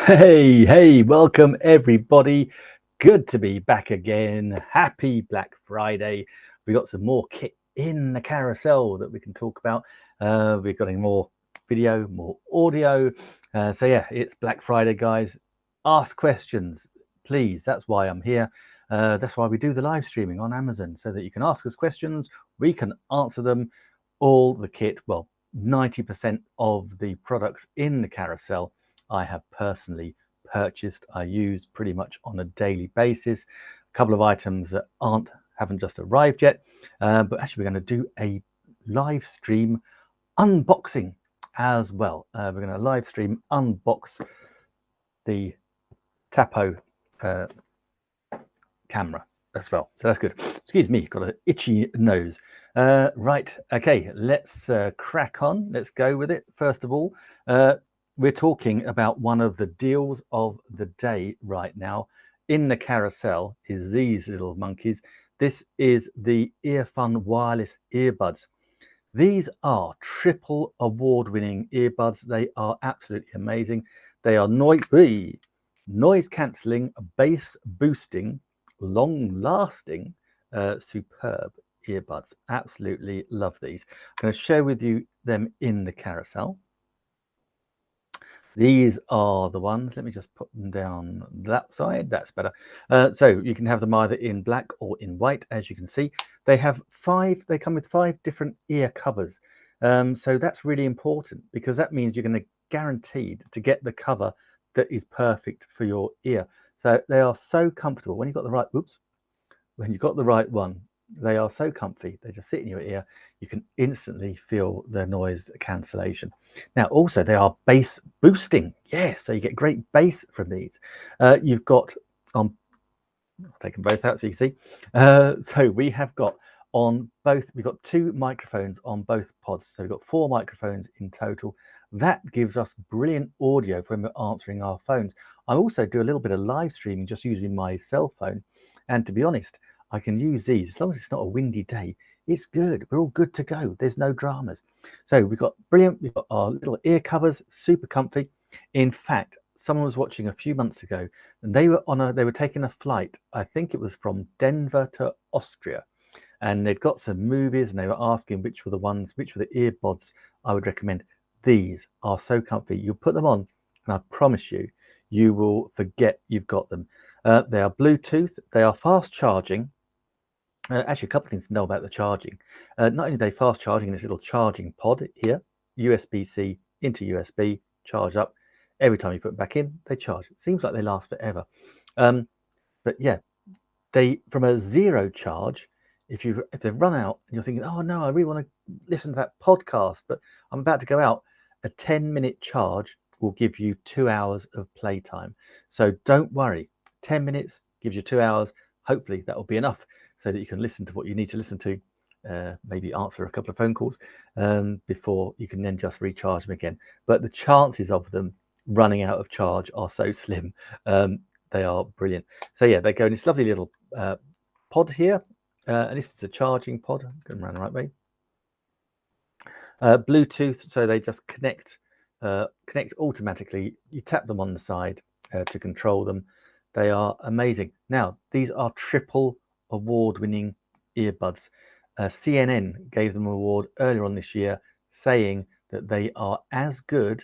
Hey, welcome everybody. Good to be back again. Happy Black Friday. We got some more kit in the carousel that we can talk about. We're getting more video, more audio. So yeah, it's Black Friday, guys. Ask questions, please. That's why I'm here. That's why we do the live streaming on Amazon, so that you can ask us questions. We can answer them. All the kit, well, 90% of the products in the carousel I have personally purchased. I use pretty much on a daily basis. A couple of items that haven't just arrived yet, but actually we're going to do a live stream unboxing as well. We're going to live stream unbox the Tapo camera as well, so that's good. Excuse me, got an itchy nose. Right, okay, let's crack on. Let's go with it. First of all, we're talking about one of the deals of the day right now in the carousel is these little monkeys. This is the Earfun wireless earbuds. These are triple award-winning earbuds. They are absolutely amazing. They are noise cancelling, bass boosting, long-lasting, superb earbuds. Absolutely love these. I'm going to share with you them in the carousel. These are the ones. Let me just put them down that side. That's better. So you can have them either in black or in white. As you can see, they come with 5 different ear covers. So that's really important, because that means you're going to guaranteed to get the cover that is perfect for your ear. So they are so comfortable when you've got the right, when you've got the right one. They are so comfy. They just sit in your ear. You can instantly feel the noise cancellation. Now, also, they are bass boosting. Yes, so you get great bass from these. You've got on, I'll take them both out so you can see. So we have got on both, we've got 2 microphones on both pods. So we've got 4 microphones in total. That gives us brilliant audio when we're answering our phones. I also do a little bit of live streaming just using my cell phone. And to be honest, I can use these as long as it's not a windy day. It's good. We're all good to go. There's no dramas. So we've got brilliant. We've got our little ear covers, super comfy. In fact, someone was watching a few months ago, and they were taking a flight. I think it was from Denver to Austria, and they'd got some movies, and they were asking which were the earbuds I would recommend. These are so comfy. You put them on, and I promise you, you will forget you've got them. They are Bluetooth. They are fast charging. Actually, a couple of things to know about the charging. Not only are they fast charging in this little charging pod here, USB-C into USB, charge up. Every time you put them back in, they charge. It seems like they last forever. But yeah, they, from a zero charge, if they run out and you're thinking, oh no, I really want to listen to that podcast, but I'm about to go out, a 10-minute charge will give you 2 hours of playtime. So don't worry, 10 minutes gives you 2 hours. Hopefully that will be enough so that you can listen to what you need to listen to, maybe answer a couple of phone calls before you can then just recharge them again. But the chances of them running out of charge are so slim. They are brilliant. So yeah, they go in this lovely little pod here, and this is a charging pod. Going around the right way. Bluetooth, so they just connect automatically. You tap them on the side to control them. They are amazing. Now, these are triple award-winning earbuds. CNN gave them an award earlier on this year, saying that they are as good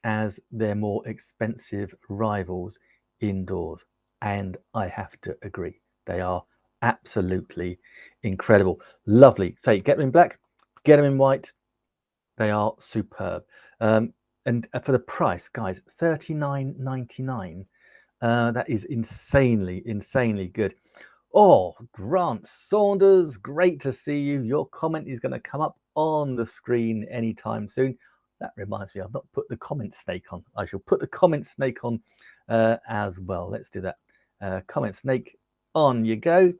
as their more expensive rivals indoors. And I have to agree. They are absolutely incredible. Lovely. So you get them in black, get them in white. They are superb. And for the price, guys, $39.99. That is insanely good. Oh, Grant Saunders, great to see you. Your comment is going to come up on the screen anytime soon. That reminds me, I've not put the comment snake on. I shall put the comment snake on as well. Let's do that. Comment snake, on you go.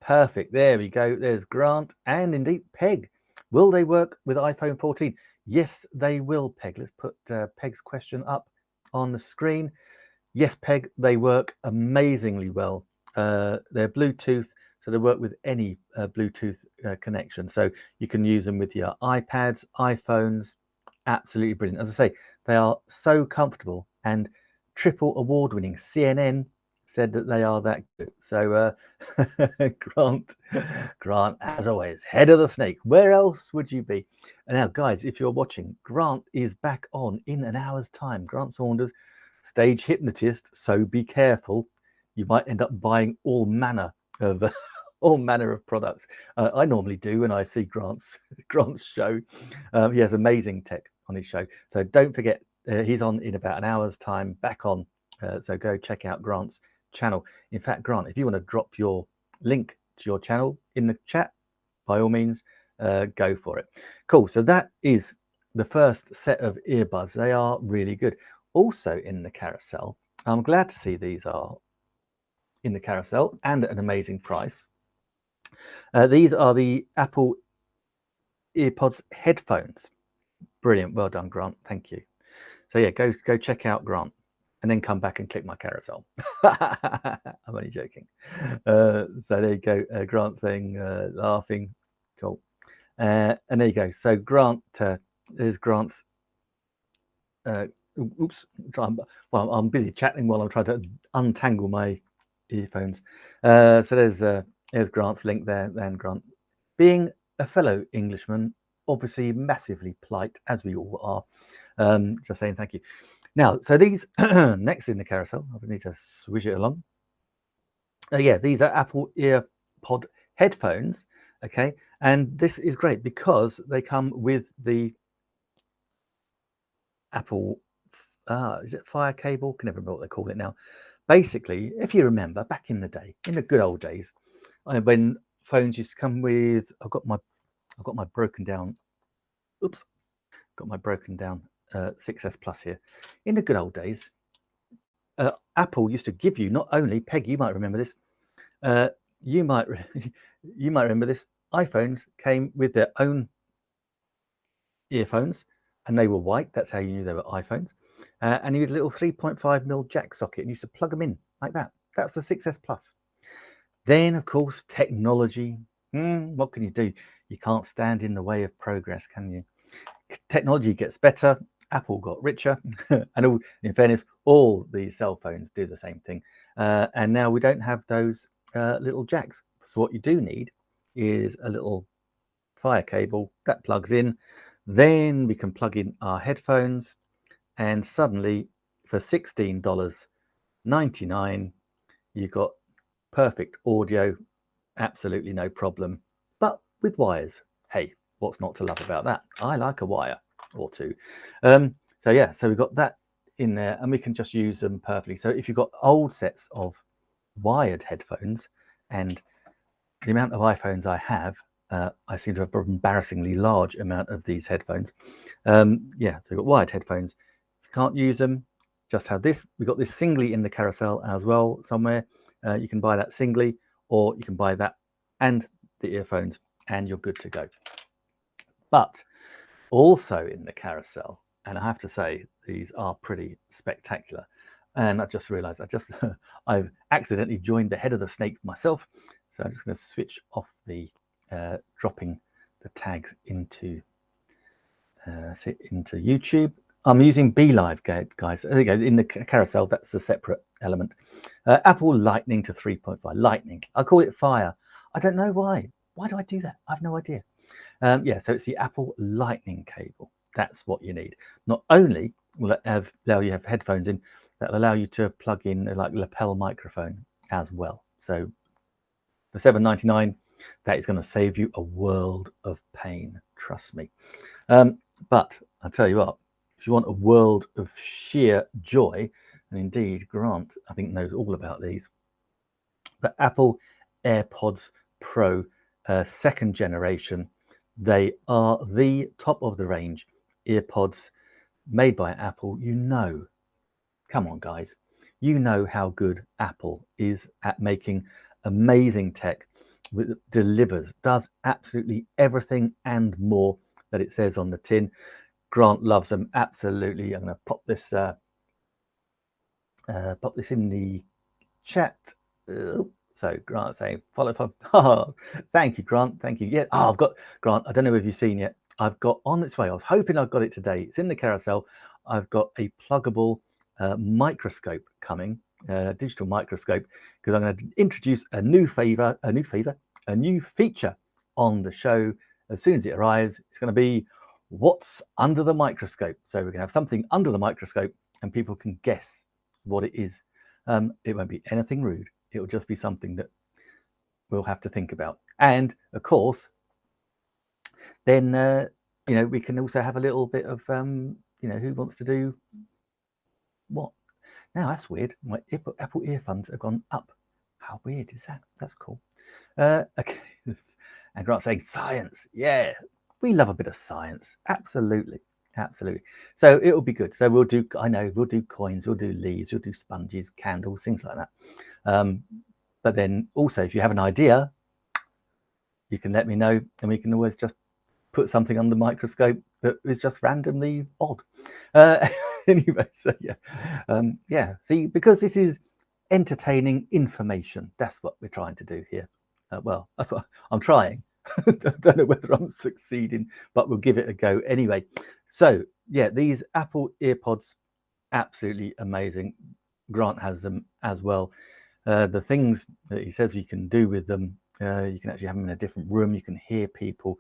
Perfect. There we go. There's Grant and indeed Peg. Will they work with iPhone 14? Yes, they will, Peg. Let's put Peg's question up on the screen. Yes, Peg, they work amazingly well. They're Bluetooth, so they work with any Bluetooth connection. So you can use them with your iPads, iPhones, Absolutely brilliant. As I say, they are so comfortable, and triple award-winning CNN said that they are that good. So Grant, as always, head of the snake. Where else would you be? And now, guys, if you're watching, Grant is back on in an hour's time. Grant Saunders, stage hypnotist. So be careful. You might end up buying all manner of all manner of products. I normally do when I see Grant's show. He has amazing tech on his show. So don't forget, he's on in about an hour's time, back on. So go check out Grant's channel. In fact, Grant, if you want to drop your link to your channel in the chat, by all means, go for it. Cool. So that is the first set of earbuds. They are really good. Also in the carousel, I'm glad to see these are in the carousel and at an amazing price. These are the Apple EarPods headphones. Brilliant. Well done, Grant. Thank you. So yeah, go check out Grant and then come back and click my carousel. I'm only joking. So there you go. Grant saying, laughing. Cool. And there you go. So Grant, there's Grant's. Oops. Well, I'm busy chatting while I'm trying to untangle my earphones. So there's Grant's link there. Then Grant, being a fellow Englishman, obviously massively polite, as we all are. Just saying thank you. Now, so these next in the carousel, I need to swish it along. Yeah, these are Apple EarPod headphones. Okay, and this is great because they come with the Apple, is it Fire cable? Can never remember what they call it now. Basically, if you remember back in the day, in the good old days, when phones used to come with, I've got my broken down. Oops, got my broken down 6S Plus here. In the good old days, Apple used to give you not only, Peg, you might remember this. You might remember this. iPhones came with their own earphones, and they were white. That's how you knew they were iPhones. And you had a little 3.5mm jack socket, and you used to plug them in like that. That's the 6S Plus. Then, of course, technology. What can you do? You can't stand in the way of progress, can you? Technology gets better. Apple got richer, and in fairness, all these cell phones do the same thing. And now we don't have those little jacks. So what you do need is a little fire cable that plugs in. Then we can plug in our headphones, and suddenly, for $16.99, you've got perfect audio, absolutely no problem. But with wires, hey, what's not to love about that? I like a wire or two. So yeah, so we've got that in there, and we can just use them perfectly. So if you've got old sets of wired headphones, and the amount of iPhones I have, I seem to have an embarrassingly large amount of these headphones. Yeah, so we've got wired headphones. If you can't use them, just have this. We've got this singly in the carousel as well somewhere. You can buy that singly, or you can buy that and the earphones, and you're good to go. But also in the carousel, and I have to say, these are pretty spectacular. And I just realized I've accidentally joined the head of the snake myself. So I'm just going to switch off the dropping the tags into YouTube. I'm using BeLive, guys. There you go. In the carousel, that's a separate element. Apple Lightning to 3.5. Lightning. I call it Fire. I don't know why. Why do I do that? I have no idea. Yeah, so it's the Apple Lightning cable. That's what you need. Not only will it allow you to have headphones in, that'll allow you to plug in like lapel microphone as well. So for $7.99, that is going to save you a world of pain. Trust me. But I'll tell you what, if you want a world of sheer joy, and indeed Grant, I think, knows all about these, the Apple AirPods Pro second generation, they are the top of the range earpods made by Apple. You know, come on guys, you know how good Apple is at making amazing tech, delivers, does absolutely everything and more that it says on the tin. Grant loves them absolutely. I'm going to pop this in the chat. So Grant saying follow. Oh, thank you, Grant. Thank you. Yeah. Oh, I've got Grant. I don't know if you've seen yet. I've got on its way. I was hoping I got it today. It's in the carousel. I've got a pluggable microscope coming, digital microscope, because I'm going to introduce a new feature on the show. As soon as it arrives, it's going to be what's under the microscope. So we're going to have something under the microscope and people can guess what it is. It won't be anything rude. It will just be something that we'll have to think about. And of course, then we can also have a little bit of who wants to do what. Now that's weird. My Apple earphones have gone up. How weird is that? That's cool. Okay. And Grant saying science. Yeah, we love a bit of science. Absolutely. So it will be good. So we'll do coins, we'll do leaves, we'll do sponges, candles, things like that. But then also, if you have an idea, you can let me know, and we can always just put something on the microscope that is just randomly odd. Anyway, so yeah. See, because this is entertaining information, that's what we're trying to do here. Well, that's what I'm trying. I don't know whether I'm succeeding, but we'll give it a go anyway. So yeah, these Apple EarPods, absolutely amazing. Grant has them as well. The things that he says you can do with them, you can actually have them in a different room, you can hear people,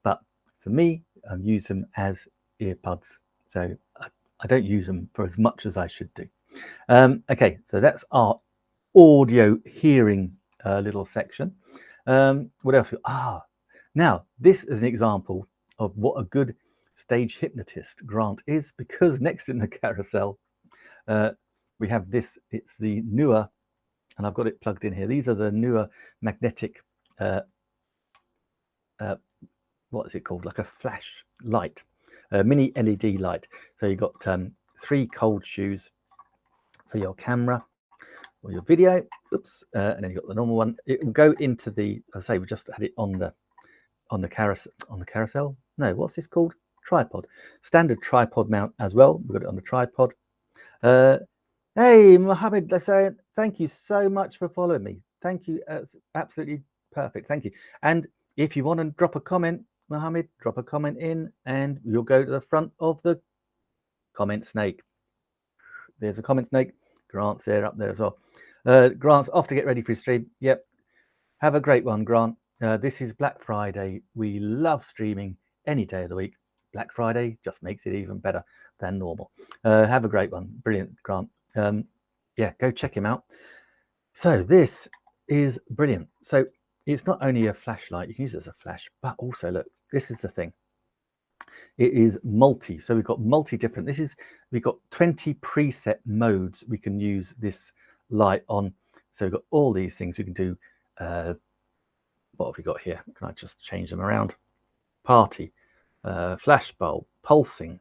but for me, I use them as earpods, so I don't use them for as much as I should do. Okay, so that's our audio hearing little section. What else? Now this is an example of what a good stage hypnotist Grant is, because next in the carousel we have this. It's the Neewer, and I've got it plugged in here. These are the Neewer magnetic what is it called, like a flash light, a mini LED light. So you've got 3 cold shoes for your camera or your video. Oops. And then you've got the normal one. It will go into the, I say we just had it on the carousel. No, what's this called? Tripod. Standard tripod mount as well. We've got it on the tripod. Hey, Mohammed, thank you so much for following me. Thank you. It's absolutely perfect. Thank you. And if you want to drop a comment, Mohammed, drop a comment in and you'll go to the front of the comment snake. There's a comment snake. Grant's there, up there as well. Grant's off to get ready for his stream. Yep. Have a great one, Grant. This is Black Friday. We love streaming any day of the week. Black Friday just makes it even better than normal. Have a great one. Brilliant, Grant. Yeah, go check him out. So this is brilliant. So it's not only a flashlight, you can use it as a flash, but also look, this is the thing. It is multi. So we've got multi-different. We've got 20 preset modes we can use this light on. So we've got all these things we can do. What have we got here? Can I just change them around? Party, flash bulb, pulsing.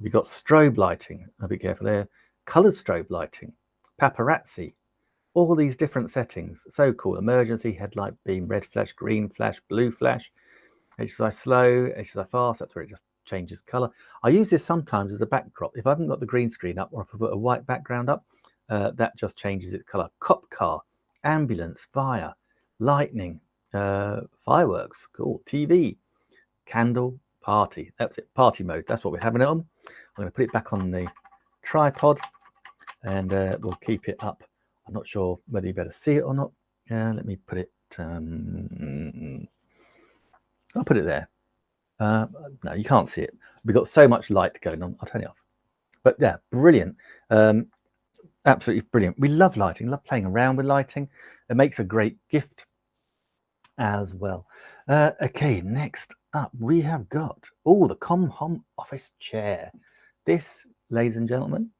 We've got strobe lighting. I'll be careful there. Colored strobe lighting, paparazzi, all these different settings. So cool. Emergency, headlight beam, red flash, green flash, blue flash, HSI slow, HSI fast. That's where it just changes color. I use this sometimes as a backdrop. If I haven't got the green screen up, or if I put a white background up, that just changes its color. Cop car, ambulance, fire, lightning, fireworks, cool, TV, candle, party. That's it, party mode. That's what we're having it on. I'm going to put it back on the tripod and we'll keep it up. I'm not sure whether you better see it or not. Let me put it, I'll put it there. No, you can't see it. We've got so much light going on. I'll turn it off. But yeah, brilliant. Absolutely brilliant. We love lighting, love playing around with lighting. It makes a great gift as well. Okay, next up we have got the ComHom office chair. This, ladies and gentlemen,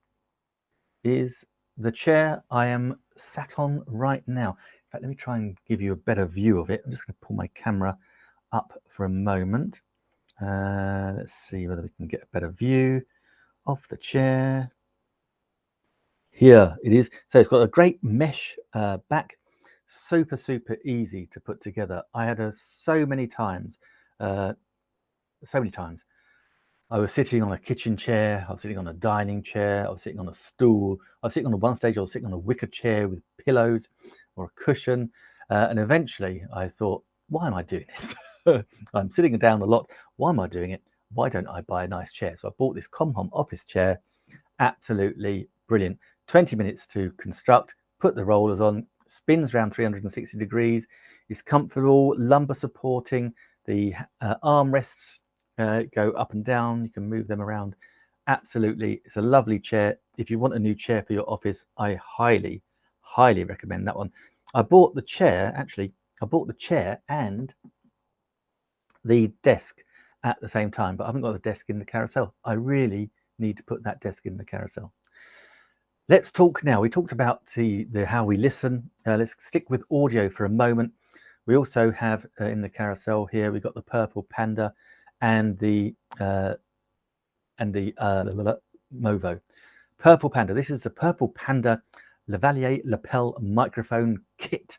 is the chair I am sat on right now. In fact, let me try and give you a better view of it. I'm just going to pull my camera up for a moment. Let's see whether we can get a better view of the chair. Here it is. So it's got a great mesh back, super easy to put together. I had so many times I was sitting on a kitchen chair, I was sitting on a dining chair, I was sitting on a stool, I was sitting on one stage, I was sitting on a wicker chair with pillows or a cushion, and eventually I thought, why am I doing this? I'm sitting down a lot. Why am I doing it? Why don't I buy a nice chair? So I bought this ComHom office chair. Absolutely brilliant. 20 minutes to construct, put the rollers on, spins around 360 degrees, is comfortable, lumbar supporting, the armrests go up and down, you can move them around. Absolutely, it's a lovely chair. If you want a new chair for your office, I highly recommend that one. I bought the chair, actually, I bought the chair and the desk at the same time, but I haven't got the desk in the carousel. I really need to put that desk in the carousel. Let's talk now. We talked about the how we listen. Let's stick with audio for a moment. We also have in the carousel here, we've got the Purple Panda and the Movo. Purple Panda. This is the Purple Panda Lavalier lapel microphone kit.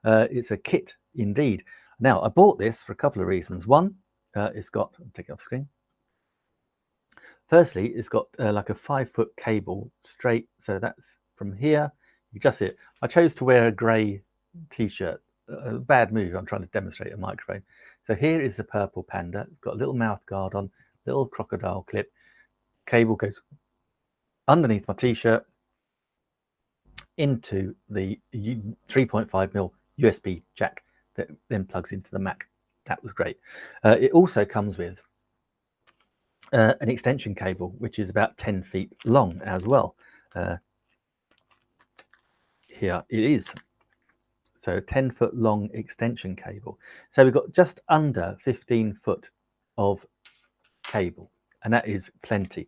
It's a kit indeed. Now, I bought this for a couple of reasons. One, it's got, I'll take it off screen. Firstly, it's got like a 5-foot cable straight. So that's from here. You just see it. I chose to wear a grey t-shirt. A bad move. I'm trying to demonstrate a microphone. So here is the Purple Panda. It's got a little mouth guard on, little crocodile clip. Cable goes underneath my t-shirt into the 3.5mm USB jack that then plugs into the Mac. That was great. It also comes with an extension cable, which is about 10 feet long as well. Here it is. So 10-foot long extension cable. So we've got just under 15 foot of cable, and that is plenty,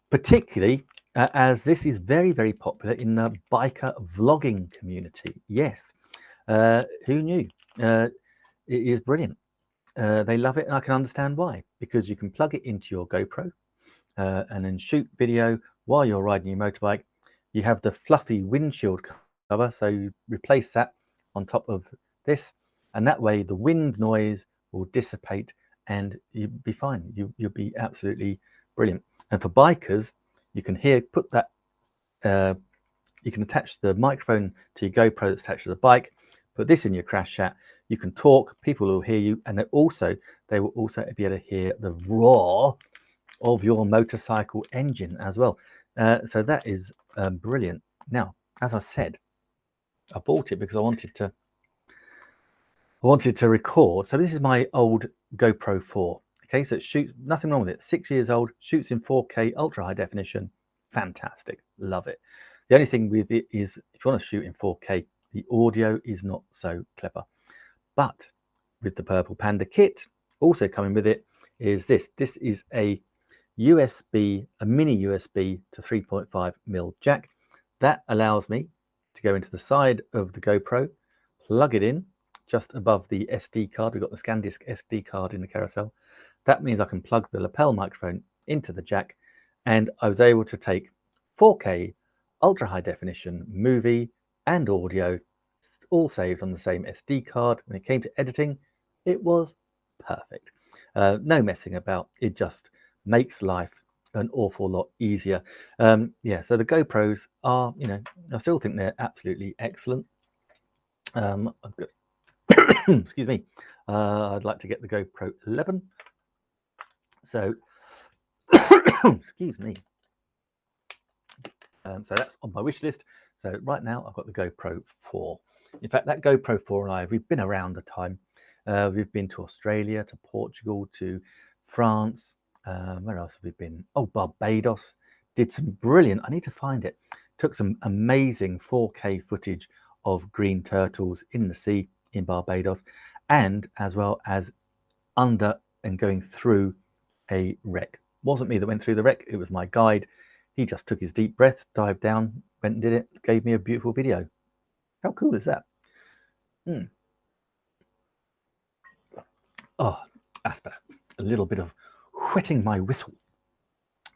particularly as this is very popular in the biker vlogging community. Yes, who knew? It is brilliant. They love it, and I can understand why, because you can plug it into your GoPro and then shoot video while you're riding your motorbike. You have the fluffy windshield cover, so you replace that on top of this, and that way the wind noise will dissipate and you'll be fine. You'll be absolutely brilliant. And for bikers, you can put that you can attach the microphone to your GoPro that's attached to the bike, put this in your crash chat, you can talk, people will hear you, and they will also be able to hear the roar of your motorcycle engine as well. So that is brilliant. Now, as I said, I bought it because I wanted to record. So this is my old GoPro 4. Okay, so it shoots, nothing wrong with it. 6 years old, shoots in 4K, ultra high definition. Fantastic, love it. The only thing with it is, if you want to shoot in 4K, the audio is not so clever. But with the Purple Panda kit, also coming with it is this. This is a mini USB to 3.5mm jack. That allows me to go into the side of the GoPro, plug it in just above the SD card. We've got the SanDisk SD card in the carousel. That means I can plug the lapel microphone into the jack, and I was able to take 4K ultra high definition movie and audio, all saved on the same SD card. When it came to editing, it was perfect. No messing about. It just makes life an awful lot easier. Yeah, so the GoPros are, I still think they're absolutely excellent. I've got excuse me, I'd like to get the GoPro 11. So excuse me. So that's on my wish list. So right now I've got the GoPro 4. In fact, that GoPro 4 and I, we've been around a time. We've been to Australia, to Portugal, to France. Where else have we been? Oh, Barbados. Did some brilliant, I need to find it. Took some amazing 4K footage of green turtles in the sea in Barbados, and as well as under and going through a wreck. Wasn't me that went through the wreck, it was my guide. He just took his deep breath, dived down, went and did it, gave me a beautiful video. How cool is that? Oh, that's better. A little bit of whetting my whistle.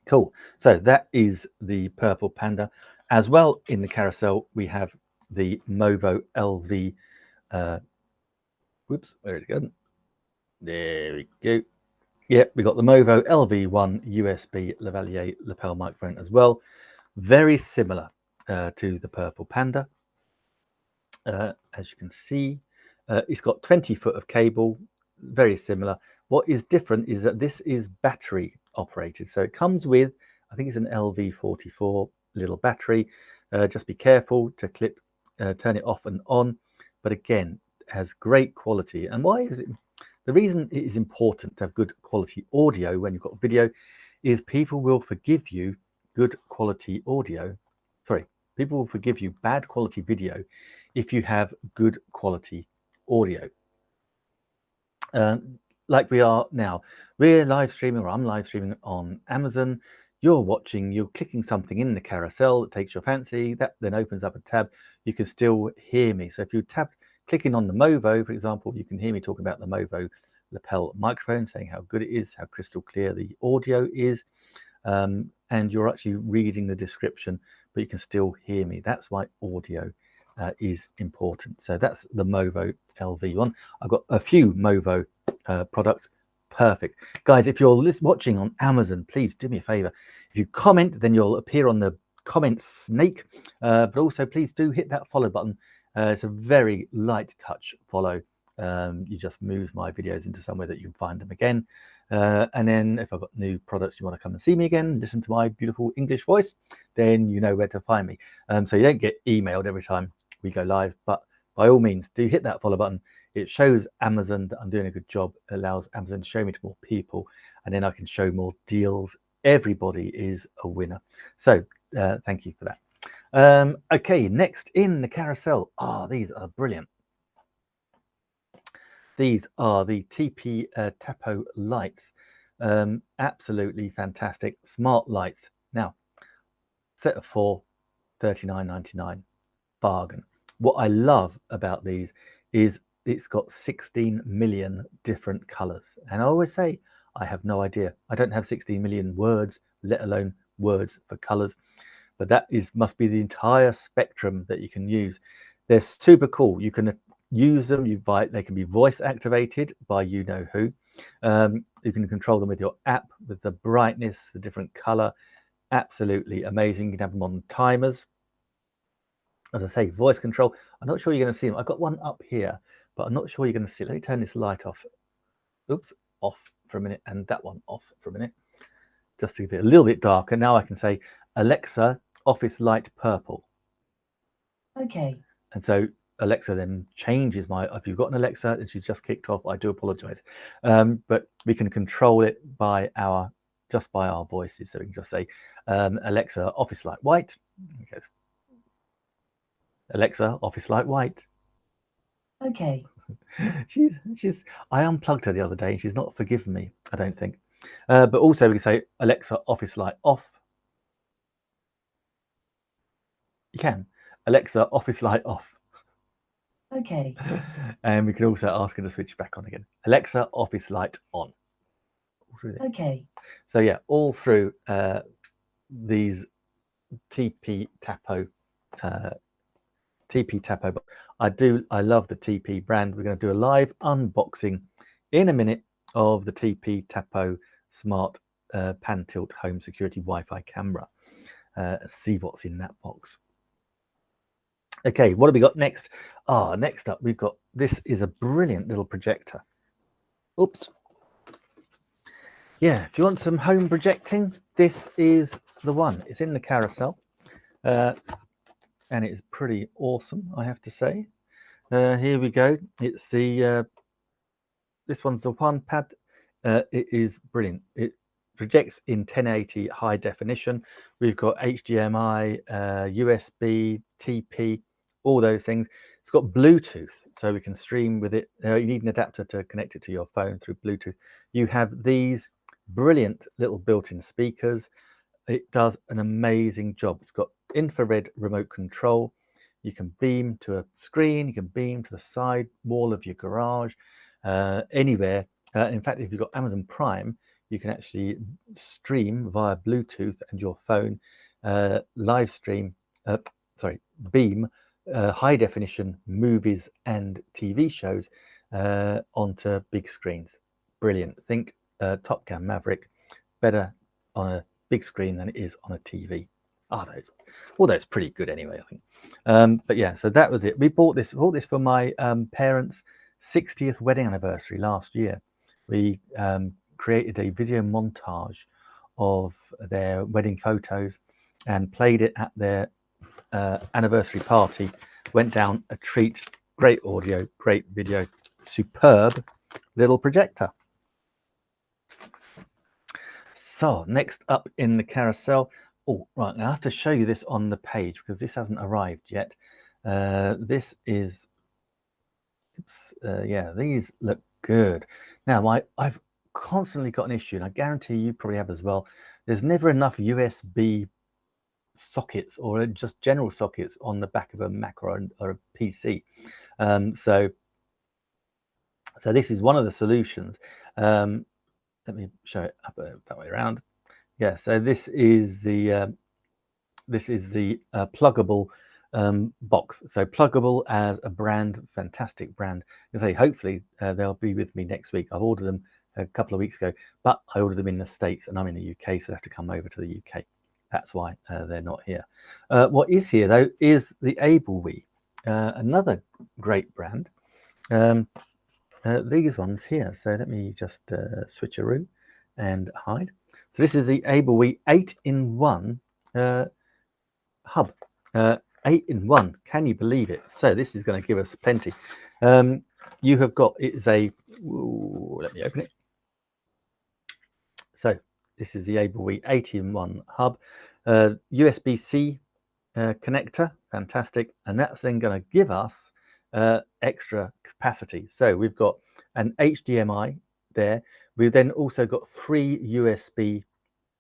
Cool. So that is the Purple Panda. As well, in the carousel, we have the Movo LV. Whoops, where did it go? There we go. Yeah, we got the Movo LV1 USB lavalier lapel microphone as well. Very similar to the Purple Panda. As you can see, it's got 20 foot of cable, very similar. What is different is that this is battery operated. So it comes with, I think it's an LV44 little battery. Just be careful to turn it off and on. But again, it has great quality. And why is it? The reason it is important to have good quality audio when you've got video is people will forgive you good quality audio. Sorry, people will forgive you bad quality video if you have good quality audio. Like we are now, we're live streaming, or I'm live streaming on Amazon. You're watching, you're clicking something in the carousel that takes your fancy, that then opens up a tab. You can still hear me. So if you clicking on the Movo, for example, you can hear me talking about the Movo lapel microphone, saying how good it is, how crystal clear the audio is, and you're actually reading the description, but you can still hear me. That's why audio is important. So that's the Movo LV one. I've got a few Movo products. Perfect. Guys, if you're watching on Amazon, please do me a favor. If you comment, then you'll appear on the comment snake, but also please do hit that follow button. It's a very light touch follow. You just move my videos into somewhere that you can find them again. And then if I've got new products, you want to come and see me again, listen to my beautiful English voice, then you know where to find me. So you don't get emailed every time we go live, but by all means, do hit that follow button. It shows Amazon that I'm doing a good job. It allows Amazon to show me to more people, and then I can show more deals. Everybody is a winner. So thank you for that. Okay, next in the carousel. These are brilliant. These are the TP Tapo lights. Absolutely fantastic. Smart lights. Now, set of 4, $39.99. Bargain. What I love about these is it's got 16 million different colors. And I always say, I have no idea. I don't have 16 million words, let alone words for colors. But that must be the entire spectrum that you can use. They're super cool. You can use them. They can be voice activated by you know who. You can control them with your app, with the brightness, the different color. Absolutely amazing. You can have them on timers. As I say, voice control. I'm not sure you're going to see them. I've got one up here, but I'm not sure you're going to see it. Let me turn this light off. Oops, off for a minute, and that one off for a minute, just to give it a little bit darker. Now I can say, Alexa, office light purple. Okay. And so Alexa then changes if you've got an Alexa and she's just kicked off, I do apologize. But we can control it just by our voices. So we can just say, Alexa, office light white. Okay. Alexa, office light white. Okay. I unplugged her the other day and she's not forgiven me, I don't think. But also we can say, Alexa, office light off. You can. Alexa, office light off. Okay. And we can also ask her to switch back on again. Alexa, office light on. Okay. So yeah, all through these TP Tapo. I love the TP brand. We're going to do a live unboxing in a minute of the TP Tapo Smart Pan Tilt Home Security Wi-Fi camera. See what's in that box. Okay, what have we got next? Next up we've got, this is a brilliant little projector. Oops. Yeah, if you want some home projecting, this is the one. It's in the carousel. And it is pretty awesome, I have to say. Here we go. It's the this one's the one pad. It is brilliant. It projects in 1080 high definition. We've got HDMI, USB, TP, all those things. It's got Bluetooth, so we can stream with it. You need an adapter to connect it to your phone through Bluetooth. You have these brilliant little built-in speakers. It does an amazing job. It's got infrared remote control. You can beam to a screen. You can beam to the side wall of your garage, anywhere. In fact, if you've got Amazon Prime, you can actually stream via Bluetooth and your phone, beam high definition movies and TV shows onto big screens. Brilliant. Think Top Gun Maverick, better on a big screen than it is on a TV. All those pretty good anyway, I think. But yeah, so that was it. We bought this for my parents. 60th wedding anniversary last year. We created a video montage of their wedding photos and played it at their anniversary party. Went down a treat. Great audio, great video, superb little projector. So next up in the carousel, oh right, I have to show you this on the page because this hasn't arrived yet. This is, yeah, these look good. Now I've constantly got an issue, and I guarantee you probably have as well. There's never enough USB sockets or just general sockets on the back of a Mac or a PC. So this is one of the solutions. Let me show it up that way around. Yeah, so this is the Pluggable box. So Pluggable as a brand, fantastic brand. I say hopefully they'll be with me next week. I've ordered them a couple of weeks ago, but I ordered them in the States and I'm in the UK, so they have to come over to the UK. That's why they're not here. What is here though is the AbleWee, another great brand. These ones here. So let me just switcheroo and hide. So this is the AbleWee 8-in-1 hub. 8-in-1. Can you believe it? So this is going to give us plenty. You have got, it is a, ooh, let me open it. So this is the AbleWee 8-in-1 hub. USB-C connector, fantastic. And that's then going to give us extra capacity. So we've got an HDMI there. We've then also got 3 USB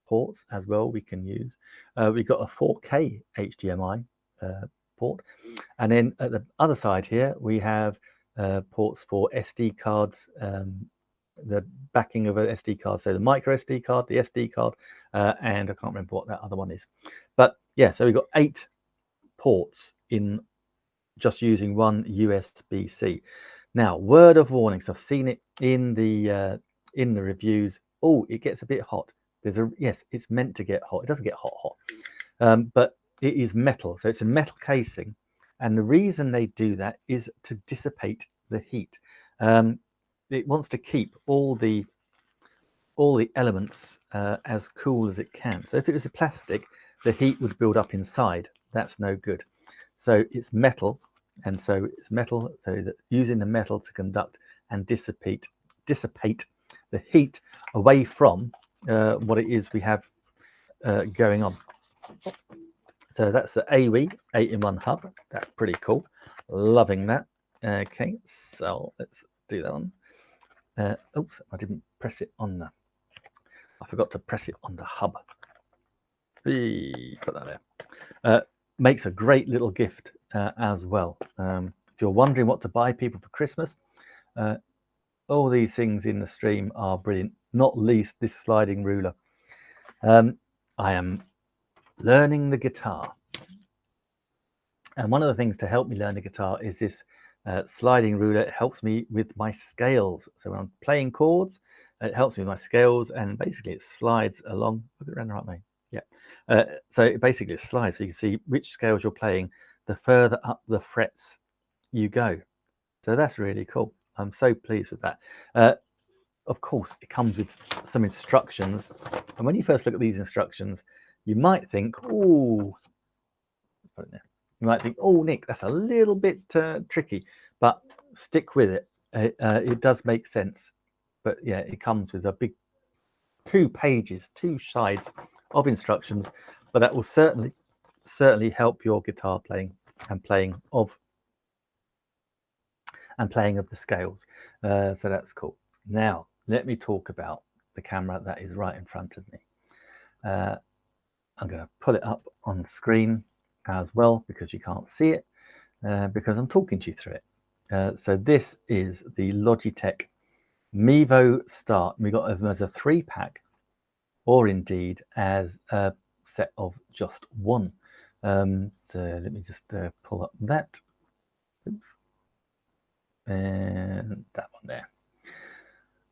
ports as well we can use. We've got a 4K HDMI port, and then at the other side here we have ports for SD cards, the backing of an SD card, so the micro SD card, the SD card, and I can't remember what that other one is, but yeah, so we've got 8 ports in just using one USB-C. Now, word of warning, so I've seen it in the reviews. Oh, it gets a bit hot. There's a, yes, it's meant to get hot. It doesn't get hot, but it is metal, so it's a metal casing, and the reason they do that is to dissipate the heat. It wants to keep all the elements as cool as it can. So if it was a plastic, the heat would build up inside. That's no good. So it's metal, and so it's metal, so that using the metal to conduct and dissipate the heat away from what it is we have going on. So that's the AbleWee 8-in-1 hub. That's pretty cool. Loving that. Okay, so let's do that one. Oops, I didn't press it on the, I forgot to press it on the hub. Put that there. Makes a great little gift as well. If you're wondering what to buy people for Christmas, all these things in the stream are brilliant, not least this sliding ruler. I am learning the guitar, and one of the things to help me learn the guitar is this sliding ruler. It helps me with my scales, so when I'm playing chords, it helps me with my scales, and basically it slides along. Put it around the right way. Yeah, so it basically slides, so you can see which scales you're playing the further up the frets you go. So that's really cool. I'm so pleased with that. Of course, it comes with some instructions, and when you first look at these instructions, you might think, oh, let's put it there. You might think, oh, Nick, that's a little bit tricky, but stick with it. It does make sense. But yeah, it comes with a big 2 pages, 2 sides of instructions, but that will certainly help your guitar playing and playing of the scales. So that's cool. Now, let me talk about the camera that is right in front of me. I'm going to pull it up on the screen as well because you can't see it because I'm talking to you through it. So this is the Logitech Mevo Start. We got them as a 3-pack, or indeed as a set of just one. So let me just pull up that. Oops. And that one there.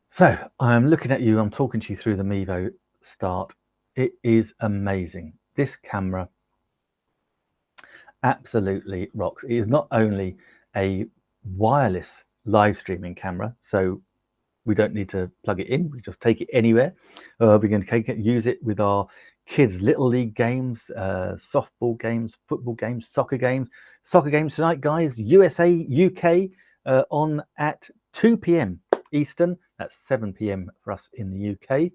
So I'm looking at you, I'm talking to you through the Mevo Start. It is amazing. This camera absolutely rocks. It is not only a wireless live streaming camera, so we don't need to plug it in. We just take it anywhere. We're going to use it with our kids' little league games, softball games, football games, soccer games. Soccer games tonight, guys. USA, UK on at 2 p.m. Eastern. That's 7 p.m. for us in the UK.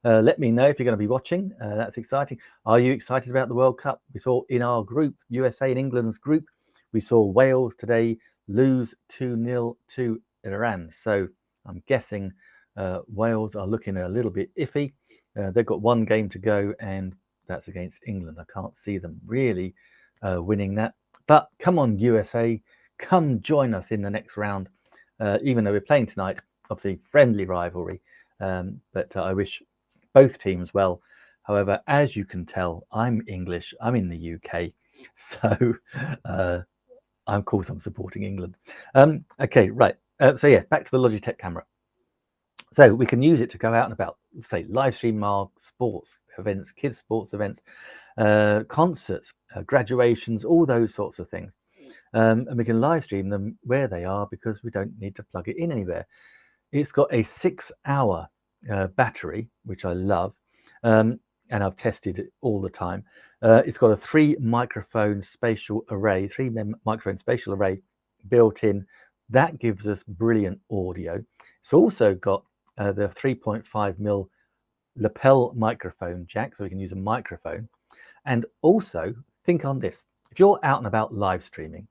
Let me know if you're going to be watching. That's exciting. Are you excited about the World Cup? We saw in our group, USA and England's group, we saw Wales today lose 2-0 to Iran. So I'm guessing Wales are looking a little bit iffy. They've got one game to go, and that's against England. I can't see them really winning that. But come on, USA, come join us in the next round. Even though we're playing tonight, obviously friendly rivalry. But I wish both teams well. However, as you can tell, I'm English. I'm in the UK, so of course I'm supporting England. Okay, right. So yeah, back to the Logitech camera. So we can use it to go out and about, say, live stream our sports events, kids' sports events, concerts, graduations, all those sorts of things. And we can live stream them where they are because we don't need to plug it in anywhere. It's got a 6-hour battery, which I love, and I've tested it all the time. It's got a 3-microphone spatial array, 3-microphone spatial array built in. That gives us brilliant audio. It's also got the 3.5mm lapel microphone jack, so we can use a microphone. And also, think on this. If you're out and about live streaming,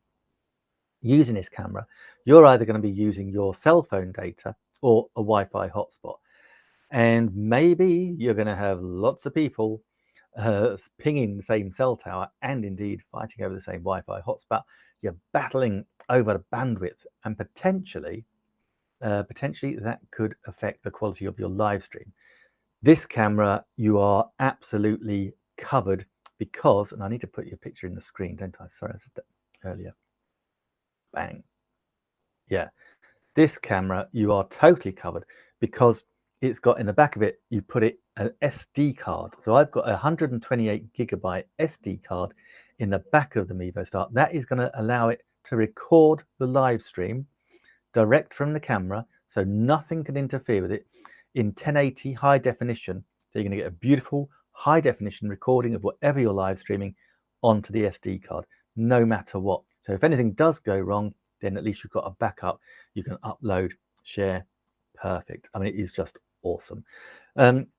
using this camera, you're either going to be using your cell phone data or a Wi-Fi hotspot. And maybe you're going to have lots of people pinging the same cell tower and indeed fighting over the same Wi-Fi hotspot. You're battling over the bandwidth, and potentially that could affect the quality of your live stream. This camera, you are absolutely covered because, and I need to put your picture in the screen, don't I? Sorry, I said that earlier. Bang. Yeah, this camera, you are totally covered because it's got in the back of it, you put it an SD card. So I've got a 128GB SD card in the back of the Mevo Start. That is going to allow it to record the live stream direct from the camera, so nothing can interfere with it, in 1080 high definition. So you're going to get a beautiful high definition recording of whatever you're live streaming onto the SD card, no matter what. So if anything does go wrong, then at least you've got a backup. You can upload, share. Perfect. I mean, it is just awesome.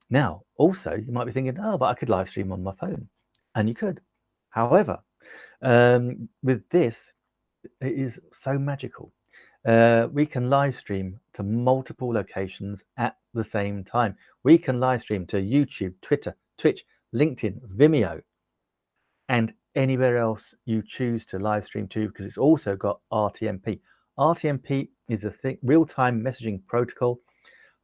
Now, also, you might be thinking, oh, but I could live stream on my phone. And you could. However, with this, it is so magical. We can live stream to multiple locations at the same time. We can live stream to YouTube, Twitter, Twitch, LinkedIn, Vimeo, and anywhere else you choose to live stream to, because it's also got RTMP. RTMP is a real-time messaging protocol.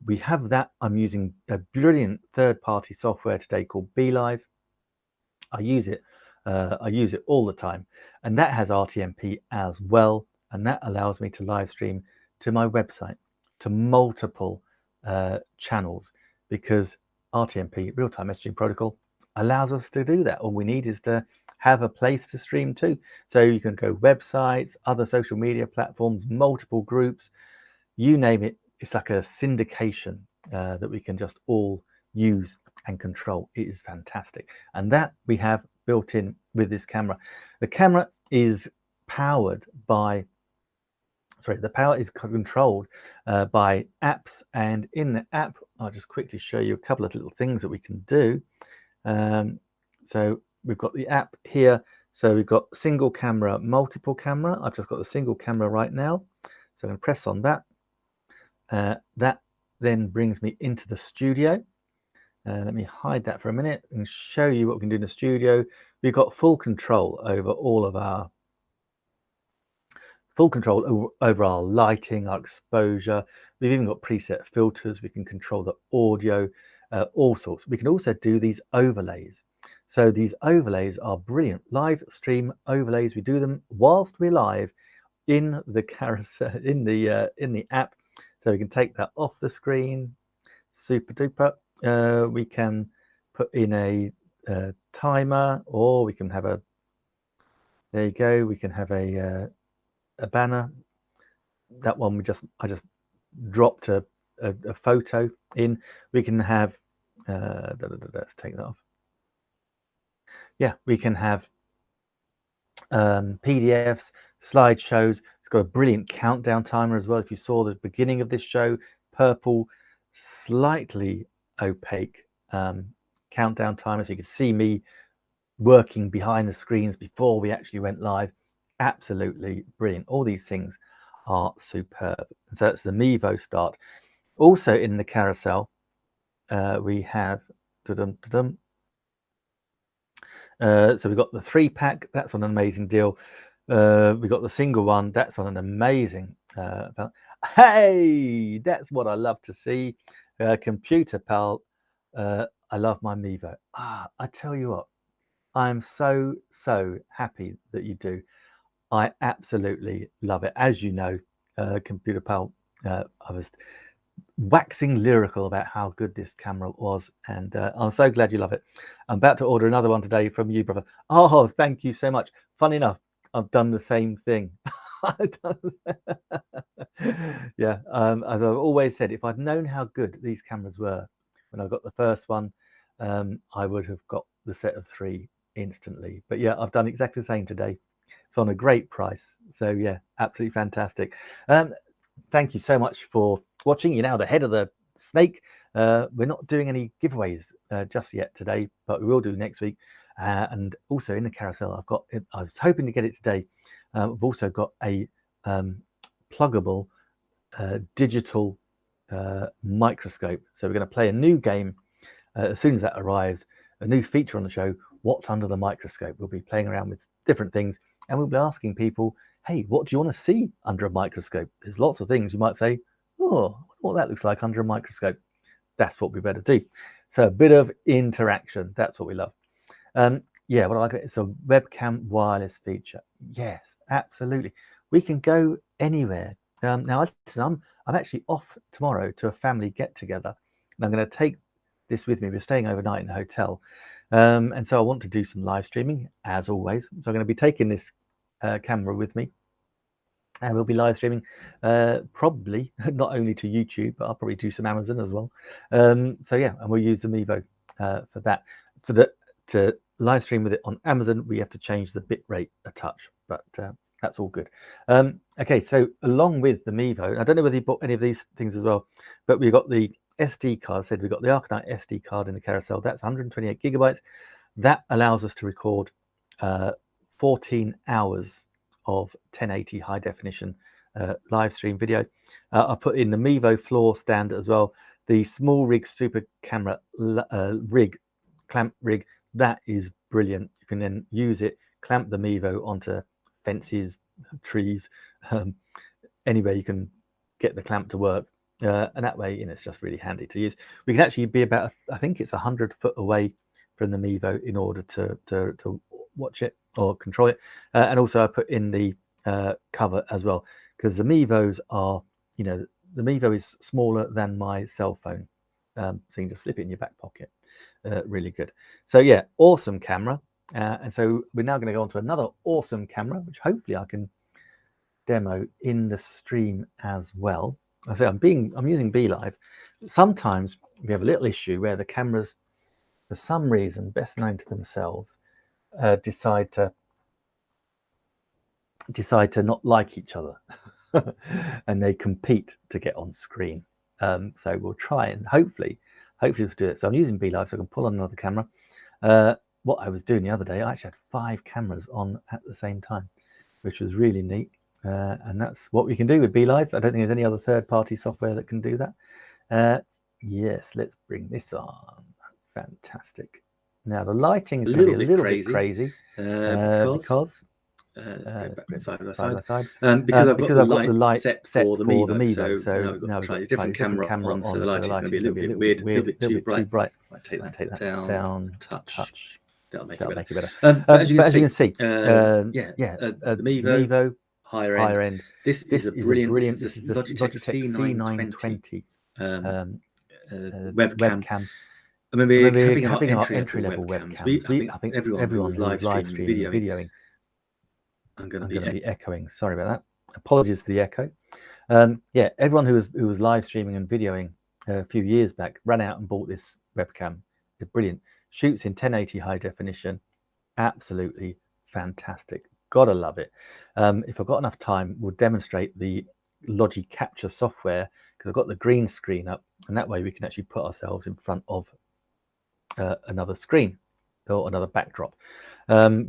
We have that. I'm using a brilliant third-party software today called BeLive. I use it all the time, and that has RTMP as well, and that allows me to live stream to my website, to multiple channels, because RTMP, real-time messaging protocol, allows us to do that. All we need is to have a place to stream to. So you can go websites, other social media platforms, multiple groups, you name it. It's like a syndication that we can just all use and control. It is fantastic, and that we have built in with this camera. The camera is powered by, the power is controlled by apps, and in the app, I'll just quickly show you a couple of little things that we can do. So we've got the app here. So we've got single camera, multiple camera. I've just got the single camera right now. So I'm going to press on that. That then brings me into the studio. Let me hide that for a minute and show you what we can do in the studio. We've got full control over all of our lighting, our exposure. We've even got preset filters. We can control the audio, all sorts. We can also do these overlays. So these overlays are brilliant. Live stream overlays. We do them whilst we're live in the carousel, in the app. So we can take that off the screen. Super duper. We can put in a timer, or we can have a, there you go, we can have a banner. that one I just dropped a photo in. We can have let's take that off. Yeah, we can have PDFs, slideshows. It's got a brilliant countdown timer as well. If you saw the beginning of this show, purple, slightly opaque countdown timer, so you could see me working behind the screens before we actually went live. Absolutely brilliant. All these things are superb. So that's the Mevo start. Also in the carousel, we have so we've got the 3-pack. That's on an amazing deal. We got the single one. That's on an amazing hey, that's what I love to see. Computer Pal, I love my Mevo. I tell you what, I'm so happy that you do. I absolutely love it. As you know, Computer Pal, I was waxing lyrical about how good this camera was, and I'm so glad you love it. I'm about to order another one today from you, brother. Oh, thank you so much. Funny enough, I've done the same thing. Yeah, as I've always said, if I'd known how good these cameras were when I got the first one, I would have got the set of 3 instantly. But yeah, I've done exactly the same today. It's on a great price. So yeah, absolutely fantastic. Thank you so much for watching. You're now the head of the snake. We're not doing any giveaways just yet today, but we will do next week. And also in the carousel, I was hoping to get it today. I've also got a pluggable digital microscope. So we're going to play a new game as soon as that arrives, a new feature on the show, What's Under the Microscope. We'll be playing around with different things, and we'll be asking people, hey, what do you want to see under a microscope? There's lots of things you might say, oh, I wonder what that looks like under a microscope. That's what we better do. So a bit of interaction, that's what we love. Yeah, what I like, it's a webcam wireless feature. Yes, absolutely. We can go anywhere. Now, listen, I'm actually off tomorrow to a family get-together, and I'm going to take this with me. We're staying overnight in a hotel, and so I want to do some live streaming, as always. So I'm going to be taking this camera with me, and we'll be live streaming probably not only to YouTube, but I'll probably do some Amazon as well. So yeah, and we'll use the Mevo for that. To live stream with it on Amazon, we have to change the bit rate a touch, but that's all good. Okay, so along with the Mevo, I don't know whether you bought any of these things as well, but we've got the SD card. We've got the Arcanite SD card in the carousel. That's 128 gigabytes. That allows us to record 14 hours of 1080 high definition live stream video. I put in the Mevo floor stand as well. The small rig super camera clamp rig, that is brilliant. You can then use it, clamp the Mevo onto fences, trees, anywhere you can get the clamp to work, and that way, it's just really handy to use. We can actually be about, I think it's 100 foot away from the Mevo in order to watch it or control it. And also I put in the cover as well, because the Mevos are, the Mevo is smaller than my cell phone, so you can just slip it in your back pocket. Really good. So yeah, awesome camera. And so we're now going to go on to another awesome camera, which hopefully I can demo in the stream as well. I say I'm using BeLive. Sometimes we have a little issue where the cameras, for some reason, best known to themselves, decide to not like each other, and they compete to get on screen. So we'll try and hopefully we'll do it. So I'm using BeLive, so I can pull on another camera. What I was doing the other day, I actually had 5 cameras on at the same time, which was really neat. And that's what we can do with BeLive. I don't think there's any other third-party software that can do that. Yes, let's bring this on. Fantastic. Now the lighting is going to be a little bit crazy because side by side. Because I've got the light set for the Mevo. So now we've got a different camera on, so the lighting is going to be a little bit weird, a little bit too bright. I take that down a touch. That'll make it better. As you can see, the Mevo higher end. This is a brilliant. This is the Logitech C920 webcam. I remember having our entry-level webcams. I think everyone who was live streaming videoing. I'm going to be echoing. Sorry about that. Apologies for the echo. Yeah, everyone who was live streaming and videoing a few years back ran out and bought this webcam. It's brilliant. Shoots in 1080 high definition. Absolutely fantastic. Gotta love it. If I've got enough time, we'll demonstrate the Logi Capture software, because I've got the green screen up, and that way we can actually put ourselves in front of another screen or another backdrop,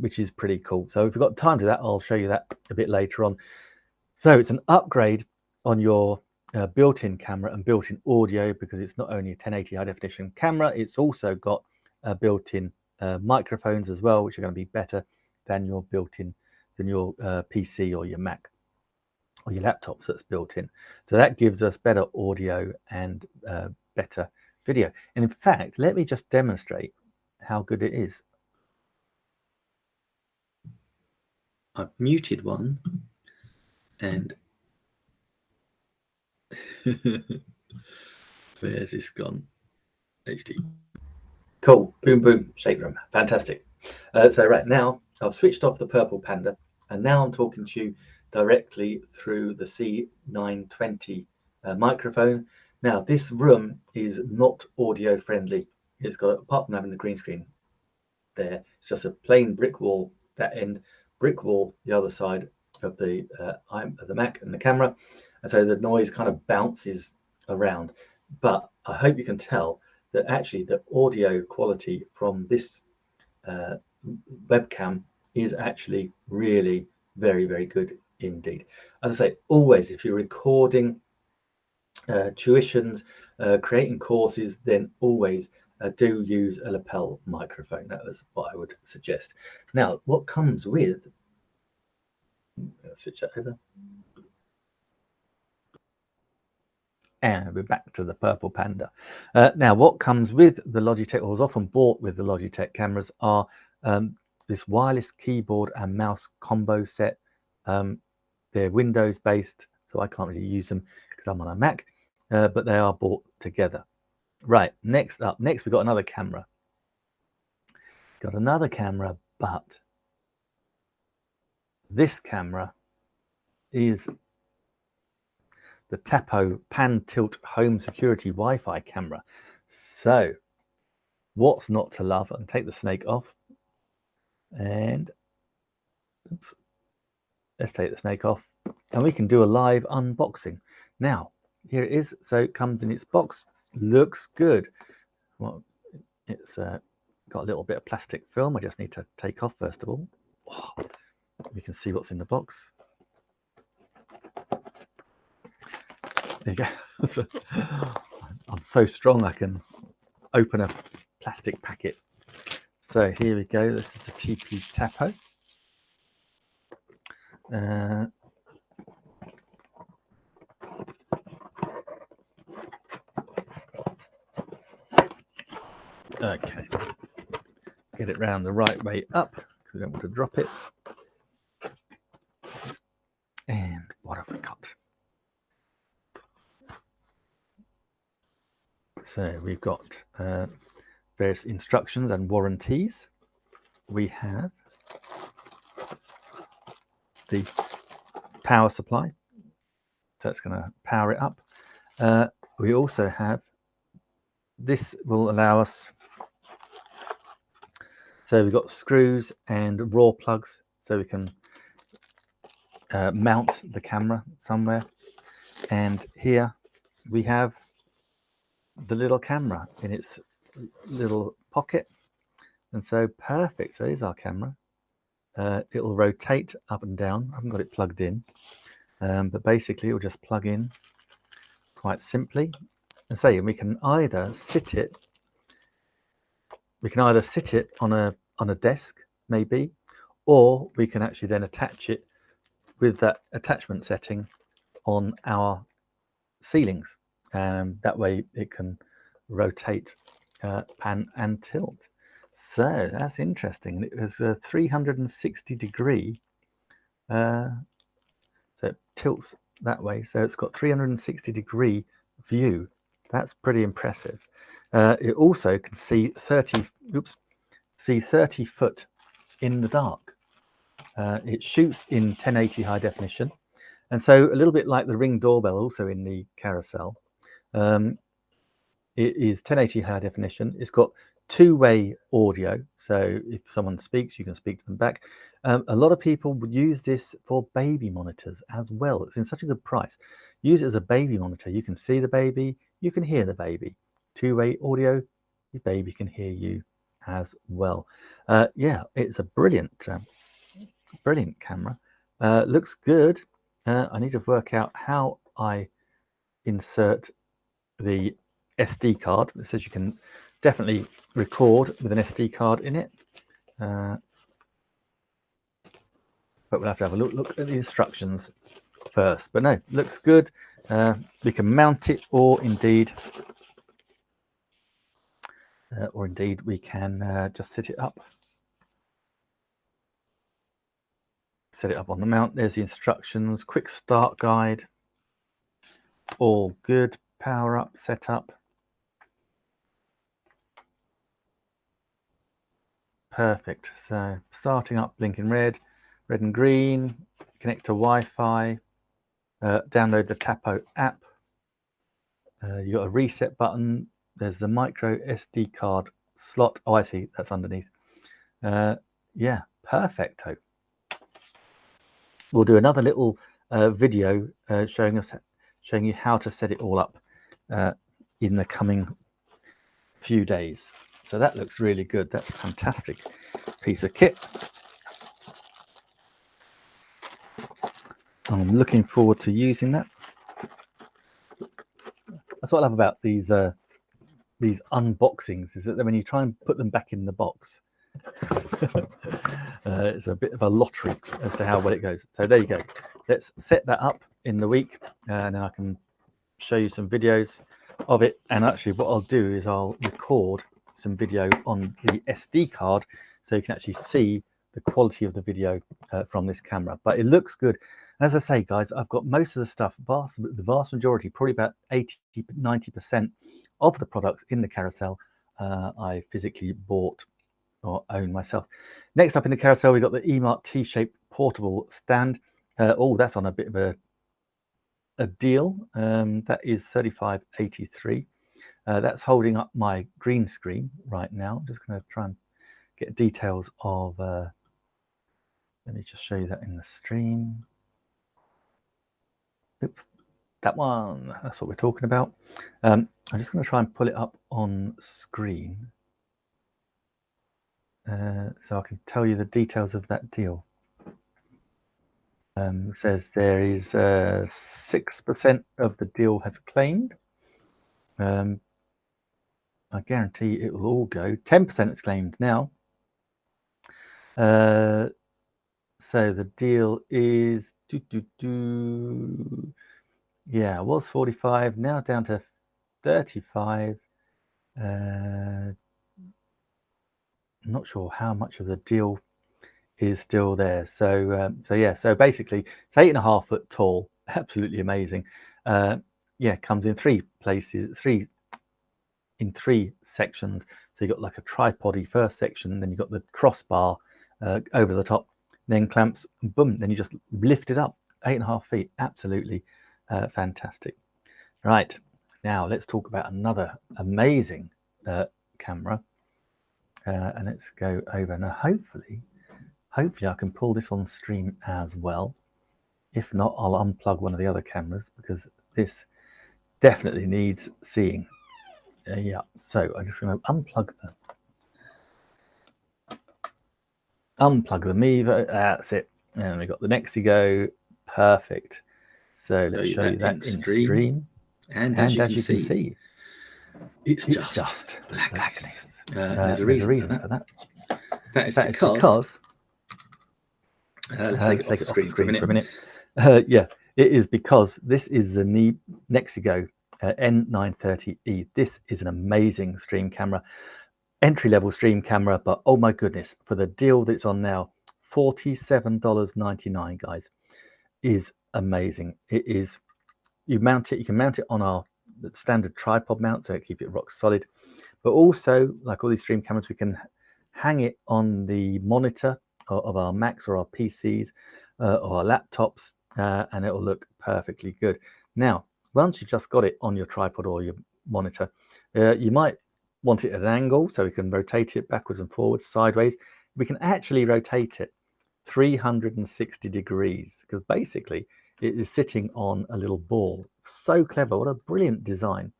which is pretty cool. So if we've got time to that, I'll show you that a bit later on. So it's an upgrade on your built-in camera and built-in audio, because it's not only a 1080 high definition camera, it's also got built-in microphones as well, which are going to be better than your PC or your Mac or your laptops that's built in. So that gives us better audio and better video. And in fact, let me just demonstrate how good it is. I've muted one, and where's this gone? HD. Cool. Boom, boom. Shake room. Fantastic. So right now, I've switched off the Purple Panda, and now I'm talking to you directly through the C920 microphone. Now, this room is not audio friendly. It's got, apart from having the green screen there, it's just a plain brick wall, that end, brick wall the other side of the Mac and the camera, and so the noise kind of bounces around. But I hope you can tell that actually the audio quality from this webcam is actually really very, very good indeed. As I say, always, if you're recording tuitions, creating courses, then always do use a lapel microphone. That was what I would suggest. Now, what comes with, let's switch that over. And we're back to the Purple Panda. Now, what comes with the Logitech, or is often bought with the Logitech cameras, are this wireless keyboard and mouse combo set. They're Windows based, so I can't really use them because I'm on a Mac, but they are bought together. Right, next we've got another camera. Got another camera, but this camera is the Tapo Pan Tilt Home Security Wi-Fi camera. So what's not to love? And take the snake off, and oops, let's take the snake off, and we can do a live unboxing. Now, here it is. So it comes in its box, looks good. Well, it's got a little bit of plastic film I just need to take off first of all. Oh, we can see what's in the box. There you go. So, I'm so strong I can open a plastic packet. So here we go. This is the TP Tapo. Okay, get it round the right way up because we don't want to drop it. And what have we got? So we've got various instructions and warranties. We have the power supply, so it's going to power it up. We also have, this will allow us, so we've got screws and raw plugs, so we can mount the camera somewhere. And here we have the little camera in its little pocket, and so perfect. So here's our camera. It will rotate up and down. I haven't got it plugged in, but basically it will just plug in quite simply. And say we can either sit it on a desk maybe, or we can actually then attach it with that attachment setting on our ceilings. That way it can rotate, pan and tilt. So that's interesting. It was a 360 degree, so it tilts that way. So it's got 360 degree view. That's pretty impressive. It also can see 30 foot in the dark. It shoots in 1080 high definition, And so a little bit like the Ring doorbell, also in the Carousel, it is 1080 high definition. It's got two-way audio, so if someone speaks, you can speak to them back. A lot of people would use this for baby monitors as well. It's in such a good price. Use it as a baby monitor. You can see the baby, you can hear the baby. Two-way audio, your baby can hear you as well. Yeah, it's a brilliant camera. Looks good. I need to work out how I insert the SD card. It says you can definitely record with an SD card in it, but we'll have to have a look at the instructions first. But no, looks good. We can mount it, or indeed we can just set it up. Set it up on the mount. There's the instructions, quick start guide, all good. Power up, setup. Perfect. So starting up, blinking red and green, connect to Wi-Fi, download the Tapo app. You got a reset button. There's the micro SD card slot. Oh, I see, that's underneath. Yeah, perfecto. We'll do another little video showing you how to set it all up in the coming few days. So that looks really good. That's a fantastic piece of kit. I'm looking forward to using that. That's what I love about these unboxings, is that when you try and put them back in the box, it's a bit of a lottery as to how well it goes. So there you go. Let's set that up in the week. Now I can show you some videos of it, and actually what I'll do is I'll record some video on the SD card so you can actually see the quality of the video from this camera. But it looks good. As I say, guys, I've got most of the stuff, the vast majority, probably about 80-90% of the products in the Carousel I physically bought or own myself. Next up in the Carousel, we've got the eMart T-shaped portable stand. Oh, that's on a bit of a deal. That is $35.83. That's holding up my green screen right now. I'm just going to try and get details of, let me just show you that in the stream. Oops, that one, that's what we're talking about. I'm just going to try and pull it up on screen so I can tell you the details of that deal. It says there is 6% of the deal has claimed. I guarantee it will all go. 10% is claimed now. So the deal is yeah, it was 45, now down to 35. Not sure how much of the deal is still there. So yeah, so basically it's 8.5 foot tall, absolutely amazing. Yeah, comes in three sections. So you got like a tripody first section, then you got the crossbar over the top, then clamps, and boom, then you just lift it up. 8.5 feet, absolutely fantastic. Right, now let's talk about another amazing camera, and let's go over now. Hopefully I can pull this on stream as well. If not, I'll unplug one of the other cameras because this definitely needs seeing. Yeah, so I'm just going to unplug the Mevo. That's it. And we got the Nexigo. Perfect. So let's show you that in stream. And as you can see, it's just blackness. There's a reason for that. That is because let's take it off the screen for a minute. Yeah, it is because this is the Nexigo N930E. This is an amazing stream camera, entry-level stream camera, but oh my goodness, for the deal that's on now, $47.99, guys, is amazing. It is, you can mount it on our standard tripod mount, so keep it rock solid, but also, like all these stream cameras, we can hang it on the monitor of our Macs or our PCs or our laptops, and it will look perfectly good. Now, once you've just got it on your tripod or your monitor, you might want it at an angle, so we can rotate it backwards and forwards, sideways. We can actually rotate it 360 degrees, because basically it is sitting on a little ball. So clever, what a brilliant design.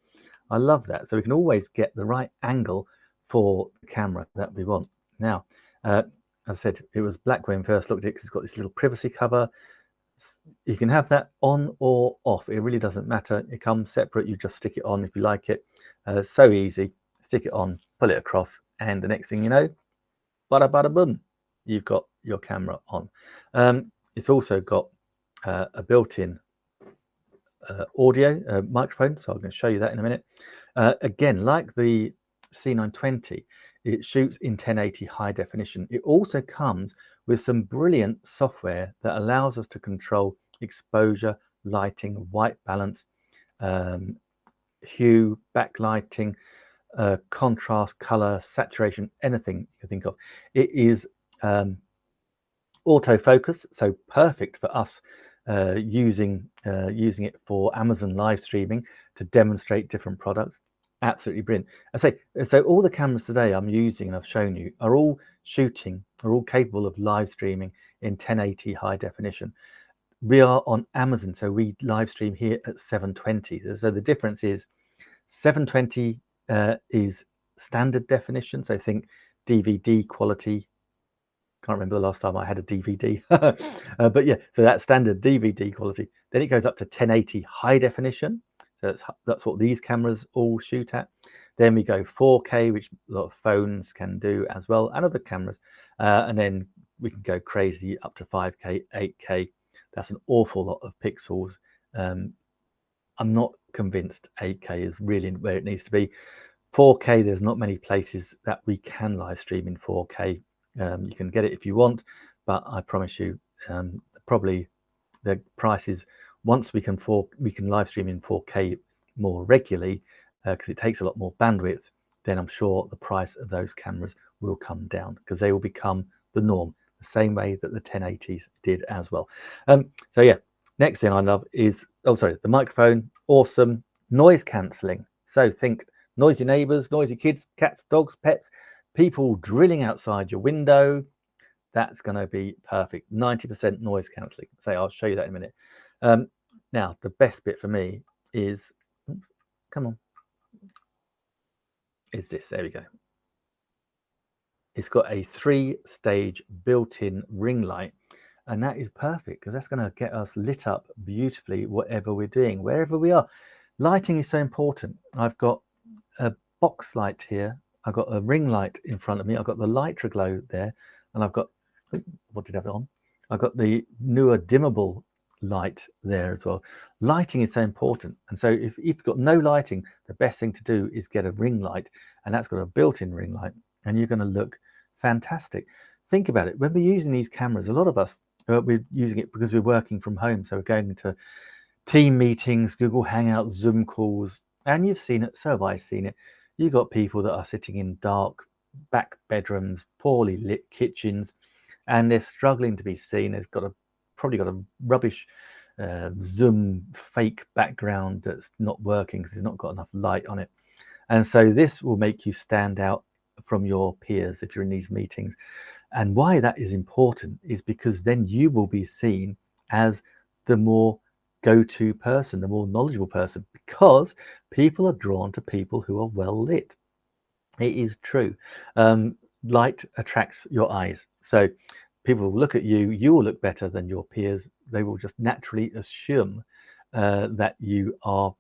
I love that. So we can always get the right angle for the camera that we want. Now, as I said, it was black when we first looked at it, because it's got this little privacy cover. You can have that on or off, it really doesn't matter. It comes separate, you just stick it on if you like it. So easy, stick it on, pull it across, and the next thing you know, bada bada boom, you've got your camera on. It's also got a built-in audio microphone, so I'm going to show you that in a minute. Again, like the C920, it shoots in 1080 high definition. It also comes with some brilliant software that allows us to control exposure, lighting, white balance, hue, backlighting, contrast, color, saturation, anything you can think of. It is autofocus, so perfect for us using it for Amazon live streaming to demonstrate different products. Absolutely brilliant. I say, so all the cameras today I'm using and I've shown you are all capable of live streaming in 1080 high definition. We are on Amazon, so we live stream here at 720. So the difference is 720 is standard definition, so think DVD quality. Can't remember the last time I had a DVD, but yeah, so that's standard DVD quality. Then it goes up to 1080 high definition. So that's what these cameras all shoot at. Then we go 4K, which a lot of phones can do as well, and other cameras. And then we can go crazy up to 5K, 8K. That's an awful lot of pixels. I'm not convinced 8K is really where it needs to be. 4K, there's not many places that we can live stream in 4K. You can get it if you want, but I promise you, probably the prices, once we can live stream in 4K more regularly, because it takes a lot more bandwidth, then I'm sure the price of those cameras will come down, because they will become the norm, the same way that the 1080s did as well. So yeah, next thing I love is, the microphone, awesome. Noise cancelling. So think noisy neighbors, noisy kids, cats, dogs, pets, people drilling outside your window. That's going to be perfect. 90% noise cancelling. So I'll show you that in a minute. Now, the best bit for me is, come on, is this. There we go. It's got a 3-stage built-in ring light, and that is perfect, because that's going to get us lit up beautifully whatever we're doing, wherever we are. Lighting is so important. I've got a box light here. I've got a ring light in front of me. I've got the Lightroglow there, and I've got, what did I have it on? I've got the newer dimmable light there as well. Lighting is so important, and so if you've got no lighting, the best thing to do is get a ring light, and that's got a built-in ring light, and you're going to look fantastic. Think about it. When we're using these cameras, a lot of us, we're using it because we're working from home, so we're going to team meetings, Google Hangouts, Zoom calls, and you've seen it, so have I seen it. You've got people that are sitting in dark back bedrooms, poorly lit kitchens, and they're struggling to be seen. They've probably got a rubbish Zoom fake background that's not working because it's not got enough light on it. And so this will make you stand out from your peers if you're in these meetings. And why that is important is because then you will be seen as the more go-to person, the more knowledgeable person, because people are drawn to people who are well lit. It is true. Light attracts your eyes, so people will look at you. You will look better than your peers. They will just naturally assume that you are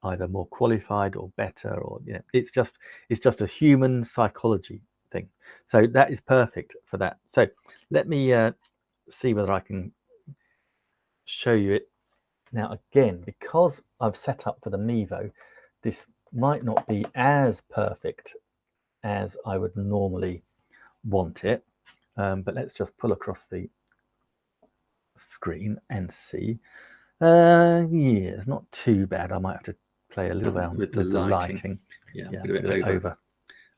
either more qualified or better, or it's just a human psychology thing. So that is perfect for that. So let me see whether I can show you it. Now, again, because I've set up for the Mevo, this might not be as perfect as I would normally want it, but let's just pull across the screen and see. Yeah, it's not too bad. I might have to play a little around with the lighting. Yeah, a bit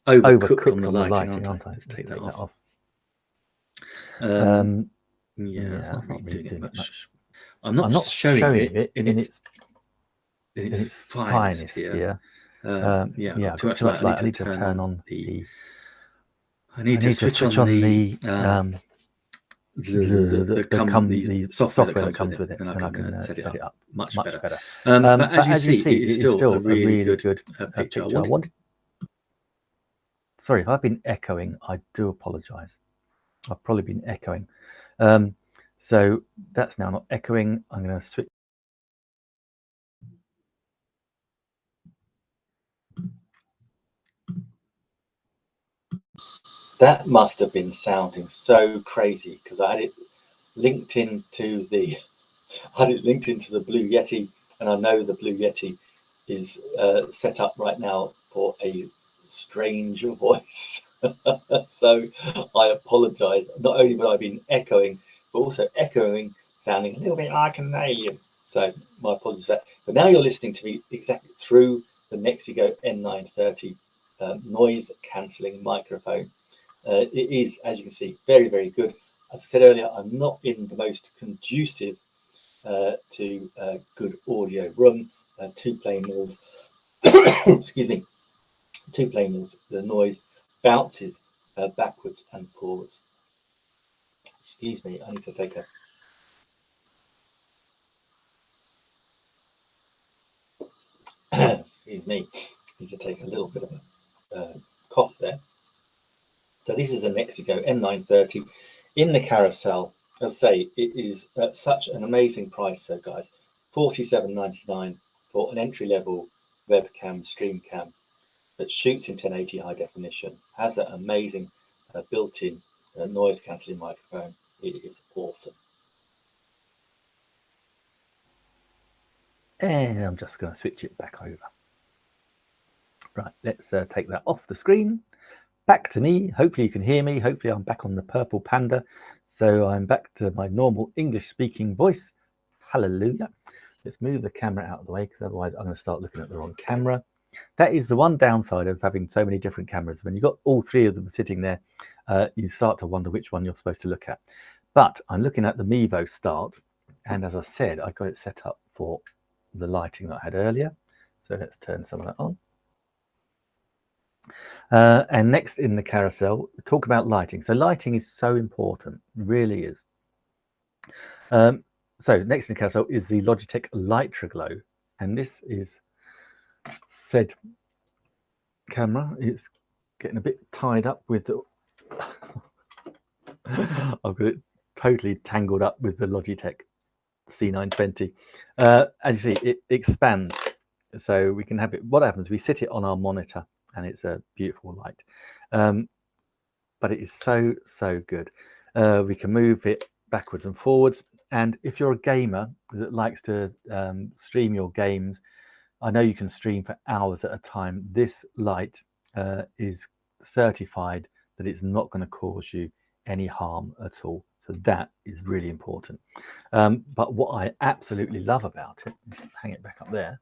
overcooked on the lighting, aren't I? Let's take that off. Yeah, it's not really doing much. I'm not showing it in its finest here. Yeah, too much light. I need to turn on the. I need to switch on the software that comes with it, and I can set it up much better. But as you see, it is still a really good picture. Sorry, if I've been echoing, I do apologise. I've probably been echoing. So that's now not echoing. I'm going to switch. That must have been sounding so crazy because I had it linked into the Blue Yeti, and I know the Blue Yeti is set up right now for a strange voice. So I apologize. Not only would I have been echoing, but also echoing, sounding a little bit like an alien. So my apologies for that. But now you're listening to me exactly through the Nexigo N930 noise cancelling microphone. It is, as you can see, very, very good. As I said earlier, I'm not in the most conducive to good audio room. Two plane mills, excuse me, two plane mills. The noise bounces backwards and forwards. Excuse me, I need to take a. Excuse me, I need to take a little bit of a cough there. So this is a Nexigo N930 in the carousel. As I say, it is at such an amazing price, so guys, $47.99 for an entry-level webcam, stream cam that shoots in 1080 high definition, has that amazing built-in noise cancelling microphone. It is awesome. And I'm just going to switch it back over. Right, let's take that off the screen. Back to me. Hopefully you can hear me. Hopefully I'm back on the Purple Panda. So I'm back to my normal English speaking voice. Hallelujah. Let's move the camera out of the way because otherwise I'm going to start looking at the wrong camera. That is the one downside of having so many different cameras. When you've got all three of them sitting there, you start to wonder which one you're supposed to look at. But I'm looking at the Mevo Start. And as I said, I got it set up for the lighting that I had earlier. So let's turn some of that on. And next in the carousel, talk about lighting. So lighting is so important, really is. So next in the carousel is the Logitech Litroglow, and this is said camera. It's getting a bit tied up with the I've got it totally tangled up with the Logitech C920. As you see, it expands, so we can have it. What happens? We sit it on our monitor. And it's a beautiful light, but it is so good. We can move it backwards and forwards, and if you're a gamer that likes to stream your games, I know you can stream for hours at a time. This light is certified that it's not going to cause you any harm at all, so that is really important. But what I absolutely love about it, hang it back up there,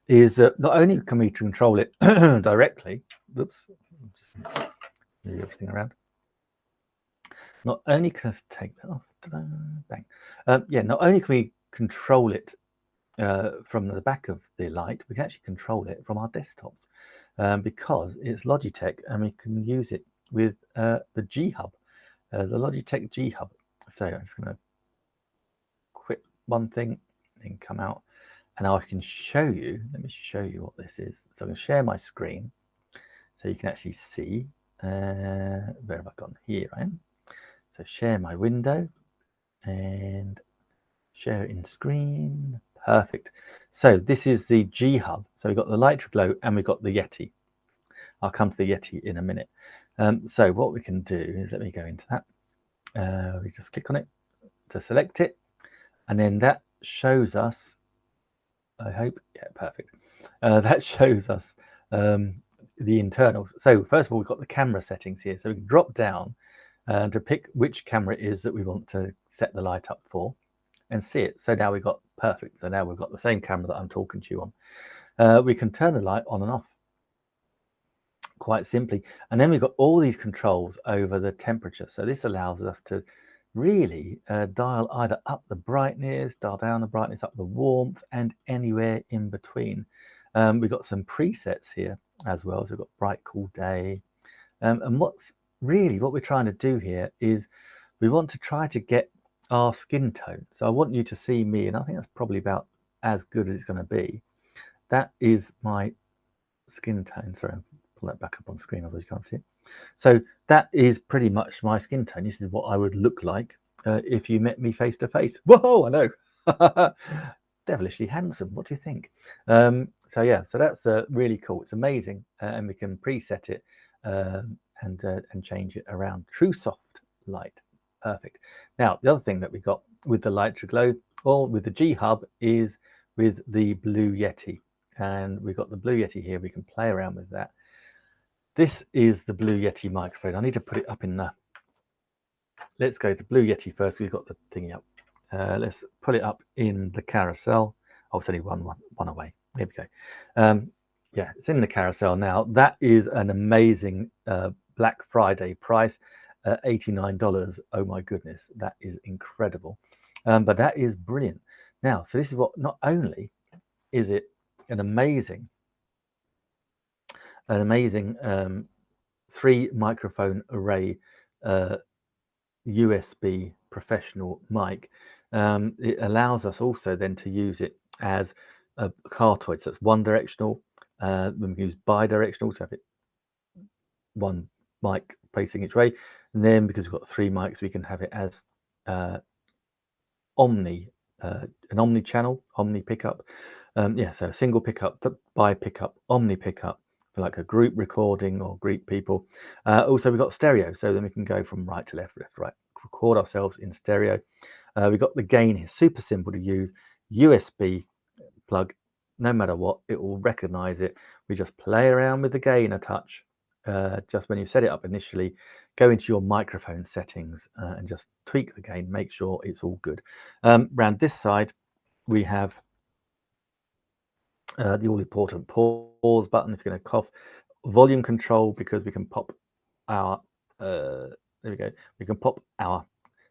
is not only can we control it directly, oops, just move everything around. Not only can I take that off, bang. Yeah, not only can we control it from the back of the light, we can actually control it from our desktops because it's Logitech, and we can use it with the G Hub, the Logitech G Hub. So I'm just going to quit one thing and come out. And now I can show you, let me show you what this is. So I'm going to share my screen so you can actually see. Where have I gone? Here I am. So share my window and share in screen. Perfect. So this is the G Hub. So we've got the Litroglow and we've got the Yeti. I'll come to the Yeti in a minute. So what we can do is, let me go into that. We just click on it to select it. And then that shows us, I hope, yeah, perfect. That shows us the internals. So first of all, we've got the camera settings here. So we can drop down to pick which camera it is that we want to set the light up for and see it. So now we've got perfect. So now we've got the same camera that I'm talking to you on. We can turn the light on and off quite simply. And then we've got all these controls over the temperature. So this allows us to really dial either up the brightness, dial down the brightness, up the warmth, and anywhere in between. We've got some presets here as well. So we've got bright, cool day. And what we're trying to do here is we want to try to get our skin tone. So I want you to see me, and I think that's probably about as good as it's going to be. That is my skin tone. Sorry, I'll pull that back up on screen, although you can't see it. So that is pretty much my skin tone. This is what I would look like if you met me face to face. Whoa, I know. Devilishly handsome. What do you think? So yeah, so that's really cool. It's amazing, and we can preset it and change it around. True soft light. Perfect. Now, the other thing that we got with the Lytra Glow or with the G Hub is with the Blue Yeti. And we've got the Blue Yeti here. We can play around with that. This is the Blue Yeti microphone. I need to put it up in the... Let's go to Blue Yeti first. We've got the thingy up. Let's put it up in the carousel. Oh, it's only one away. There we go. Yeah, it's in the carousel now. That is an amazing Black Friday price. $89. Oh my goodness, that is incredible. But that is brilliant. Now, so this is what, not only is it an amazing 3 microphone array USB professional mic, it allows us also then to use it as a Cartoid. So it's one directional. We can use bi-directional, so have it one mic facing each way, and then because we've got 3 mics, we can have it as an omni channel, omni pickup. Yeah, so a single pickup, bi pickup, omni pickup for like a group recording or group people. Also, we've got stereo, so then we can go from right to left, left, right, record ourselves in stereo. We've got the gain here, super simple to use, USB plug. No matter what, it will recognize it. We just play around with the gain a touch. Just when you set it up initially, go into your microphone settings and just tweak the gain, make sure it's all good. Around this side, we have the all important pause button if you're going to cough, volume control, because we can pop our there we go, we can pop our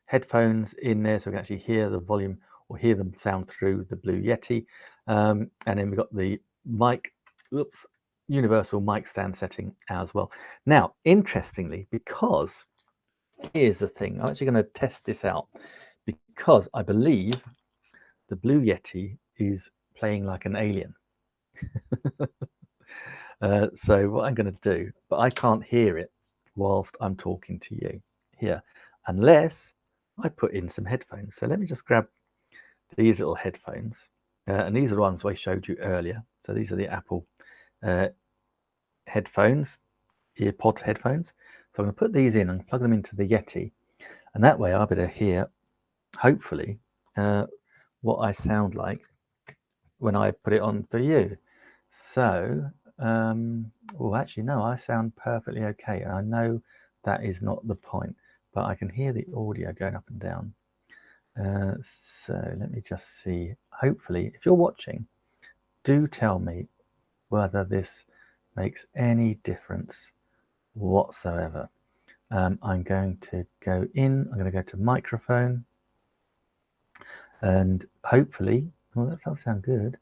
headphones in there so we can actually hear the volume or hear them sound through the Blue Yeti. And then we've got the mic, universal mic stand setting as well. Now, interestingly, because here's the thing, I'm actually going to test this out because I believe the Blue Yeti is playing like an alien. So what I'm going to do, but I can't hear it whilst I'm talking to you here, unless I put in some headphones. So let me just grab these little headphones, and these are the ones I showed you earlier. So these are the Apple headphones, EarPod headphones. So I'm going to put these in and plug them into the Yeti, and that way I'll be able to hear, hopefully, what I sound like when I put it on for you. So, well, actually, no, I sound perfectly okay, and I know that is not the point, but I can hear the audio going up and down. So let me just see. Hopefully, if you're watching, do tell me whether this makes any difference whatsoever. I'm going to go in, I'm going to go to microphone, and hopefully, well, that does sound good.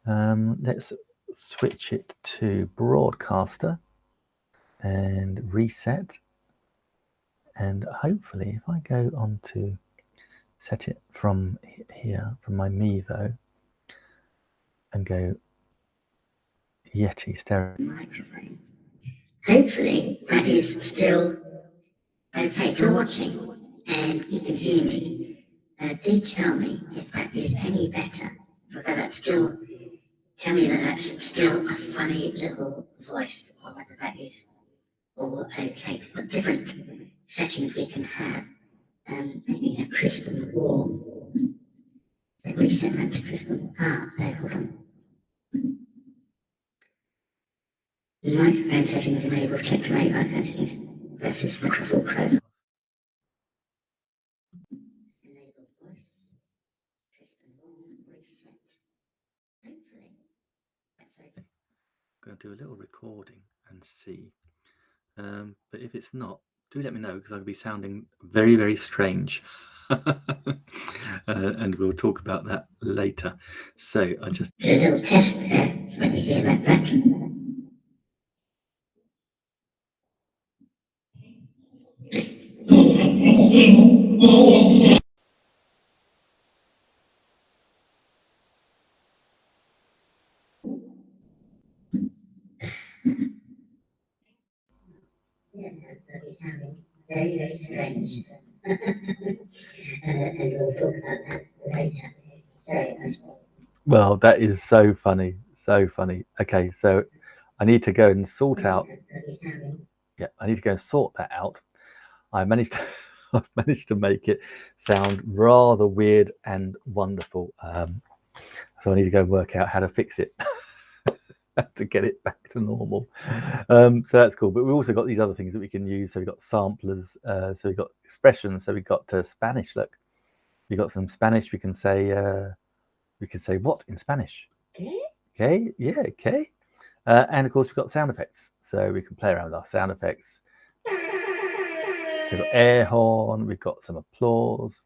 Let's switch it to broadcaster and reset. And hopefully, if I go on to set it from here, from my Mevo, and go Yeti stereo microphone. Hopefully that is still okay if you're watching and you can hear me. Do tell me if that is any better. Whether that's still, tell me whether that's still a funny little voice or whether that is all okay. We've got different settings we can have. Maybe have crisp and warm. Let me set that to crisp and there, hold on. Microphone settings enabled, click to make microphone settings versus Microsoft Pro. Enable voice, crisp and warm, reset. Hopefully, that's okay. I'm going to do a little recording and see. But if it's not, do let me know, because I'll be sounding very, very strange. And we'll talk about that later. So I just do a little test there when you hear that back. Yeah, that'll be sounding very, very strange. And we'll talk about that later. So, well, that is so funny, so funny. Okay, so I need to go and sort out. Yeah, I need to go and sort that out. I managed to, I've managed to make it sound rather weird and wonderful. So I need to go and work out how to fix it to get it back to normal. So that's cool. But we've also got these other things that we can use. So we've got samplers. So we've got expressions. So we've got Spanish. Look, we've got some Spanish. We can say what in Spanish? Okay. Yeah. Okay. And of course we've got sound effects. So we can play around with our sound effects. So we've got air horn. We've got some applause.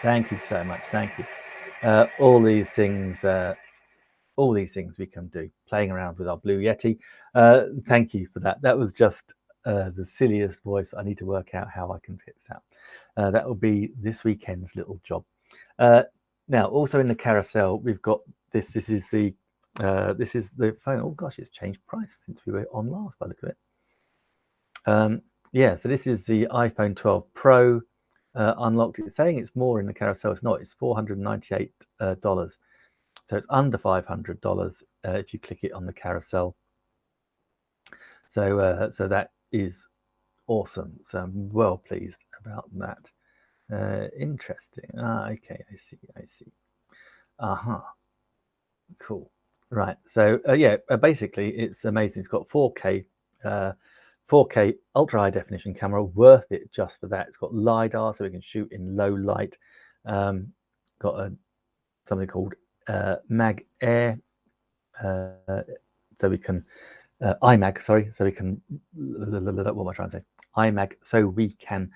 Thank you so much. Thank you. All these things we can do, playing around with our Blue Yeti. Thank you for that. That was just the silliest voice. I need to work out how I can fix that. That will be this weekend's little job. Now, also in the carousel, we've got this. This is the phone. Oh gosh, it's changed price since we were on last by the look of it. Yeah, so this is the iPhone 12 Pro unlocked. It's saying it's more in the carousel. It's not. It's $498. So it's under $500 if you click it on the carousel. So so that is awesome. So I'm well pleased about that. Interesting. Okay, I see. Cool. Right. So yeah, basically it's amazing. It's got 4K 4K ultra high definition camera, worth it just for that. It's got LiDAR, so we can shoot in low light. Got something called Mag Air, so we can iMag, sorry, so we can what am I trying to say? iMag, so we can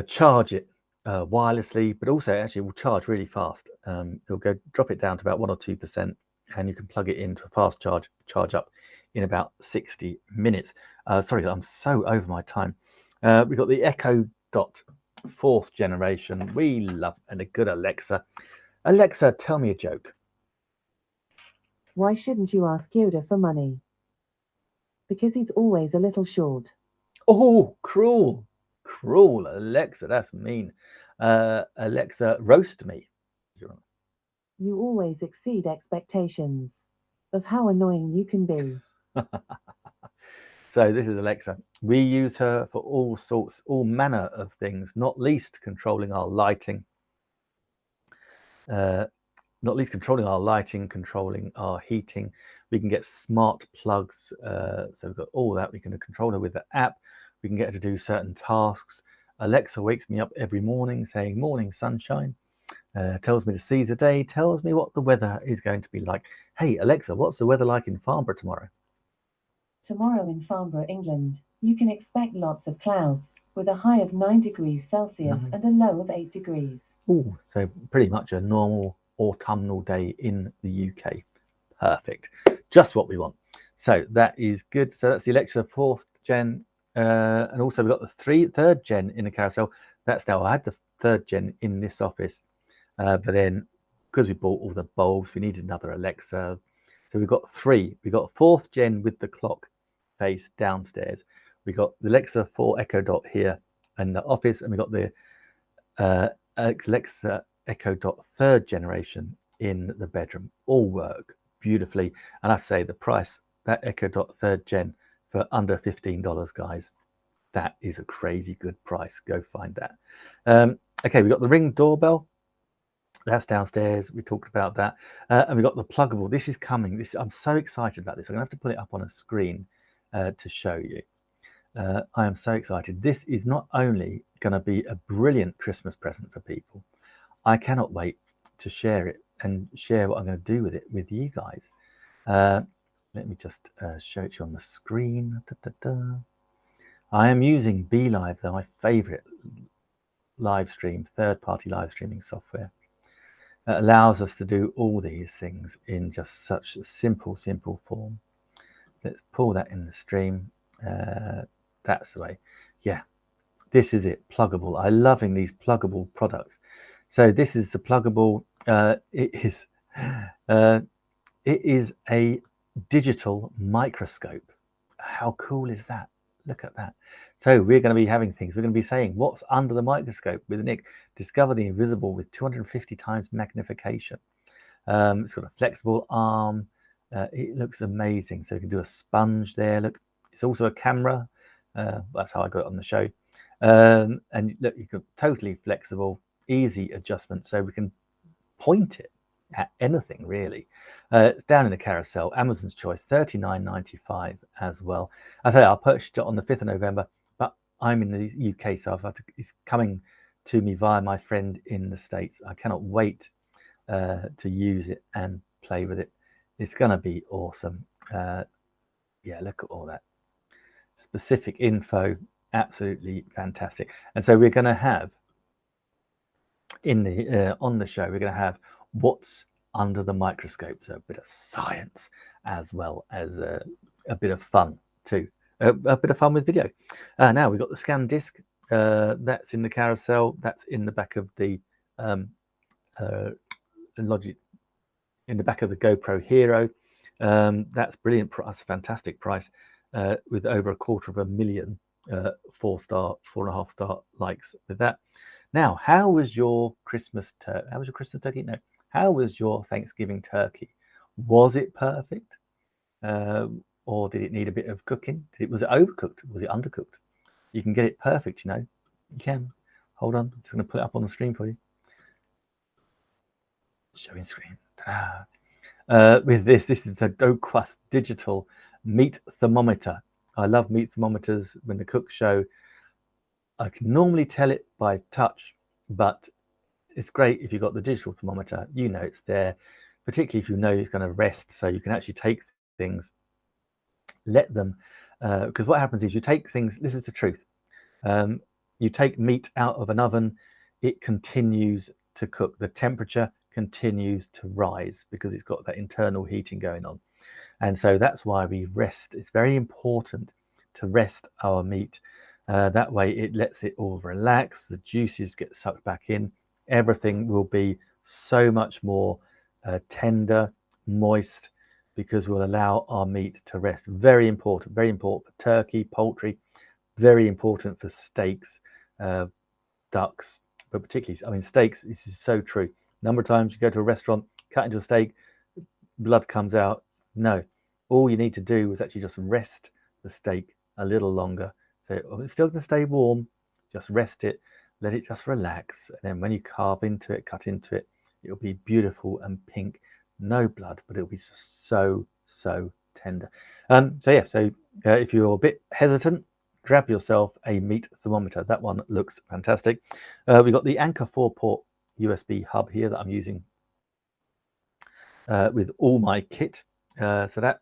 charge it wirelessly, but also actually will charge really fast. It'll drop it down to about 1 or 2%, and you can plug it into a fast charge up in about 60 minutes. Sorry, I'm so over my time. We've got the Echo Dot 4th generation. We love, and a good Alexa. Alexa, tell me a joke. Why shouldn't you ask Yoda for money? Because he's always a little short. Oh, cruel, Alexa, that's mean. Alexa, roast me. You always exceed expectations of how annoying you can be. So this is Alexa. We use her for all manner of things, not least controlling our lighting. Controlling our heating. We can get smart plugs. So we've got all that. We can control her with the app. We can get her to do certain tasks. Alexa wakes me up every morning saying, "Morning, sunshine." Tells me to seize the day. Tells me what the weather is going to be like. Hey, Alexa, what's the weather like in Farnborough tomorrow? Tomorrow in Farnborough, England, you can expect lots of clouds with a high of 9 degrees Celsius and a low of 8 degrees. Ooh, so pretty much a normal autumnal day in the UK. Perfect. Just what we want. So that is good. So that's the Alexa 4th gen. And also we've got the 3rd gen in the carousel. That's now, I had the 3rd gen in this office. But then because we bought all the bulbs, we needed another Alexa. So we've got 3. We've got 4th gen with the clock face downstairs. We got the Alexa 4 Echo Dot here in the office, and we got the Alexa Echo Dot 3rd generation in the bedroom. All work beautifully, and I say the price, that Echo Dot 3rd gen for under $15, guys, that is a crazy good price. Go find that. Okay, we got the Ring doorbell. That's downstairs. We talked about that, and we got the pluggable. This is coming. I'm so excited about this. I'm gonna have to put it up on a screen to show you. I am so excited. This is not only going to be a brilliant Christmas present for people, I cannot wait to share it and share what I'm going to do with it with you guys. Let me just show it to you on the screen. I am using BeLive, though, my favorite live stream, third-party live streaming software. It allows us to do all these things in just such a simple form. Let's pull that in the stream. That's the way. Yeah, this is it, pluggable. I'm loving these pluggable products. So this is the pluggable. It is a digital microscope. How cool is that? Look at that. So we're going to be having things. We're going to be saying what's under the microscope with Nick. Discover the invisible with 250 times magnification. It's got a flexible arm. It looks amazing. So you can do a sponge there. Look, it's also a camera. That's how I got it on the show. And look, you can totally flexible, easy adjustment. So we can point it at anything really. Down in the carousel, Amazon's choice, $39.95 as well. I say I purchased it on the 5th of November, but I'm in the UK, so it's coming to me via my friend in the States. I cannot wait to use it and play with it. It's gonna be awesome. Yeah, look at all that specific info, absolutely fantastic. And so we're gonna have in the on the show, we're gonna have what's under the microscope, so a bit of science as well as a bit of fun too, a bit of fun with video. Now we've got the scan disc, that's in the carousel, that's in the back of the Logic, in the back of the GoPro Hero. That's brilliant, that's a fantastic price, with over 250,000 4.5 star likes with that. Now, how was your Christmas turkey? No. How was your Thanksgiving turkey? Was it perfect? Or did it need a bit of cooking? Was it overcooked? Was it undercooked? You can get it perfect, you know. You can. Hold on, I'm just going to put it up on the screen for you. Showing screen. With this is a DoQuest digital meat thermometer. I love meat thermometers. When the cooks show, I can normally tell it by touch, but it's great if you've got the digital thermometer. You know it's there, particularly if you know it's going to rest, so you can actually take things, let them, because what happens is you take things, this is the truth, you take meat out of an oven, it continues to cook. The temperature continues to rise because it's got that internal heating going on. And so that's why we rest. It's very important to rest our meat. That way it lets it all relax, the juices get sucked back in, everything will be so much more tender, moist, because we'll allow our meat to rest. Very important for turkey, poultry, very important for steaks, ducks, but particularly, I mean, steaks, this is so true. Number of times you go to a restaurant, cut into a steak, blood comes out. No, all you need to do is actually just rest the steak a little longer. So it's still going to stay warm, just rest it, let it just relax. And then when you carve into it, cut into it, it'll be beautiful and pink, no blood, but it'll be so tender. So if you're a bit hesitant, grab yourself a meat thermometer. That one looks fantastic. We've got the Anker 4-port USB hub here that I'm using with all my kit. So that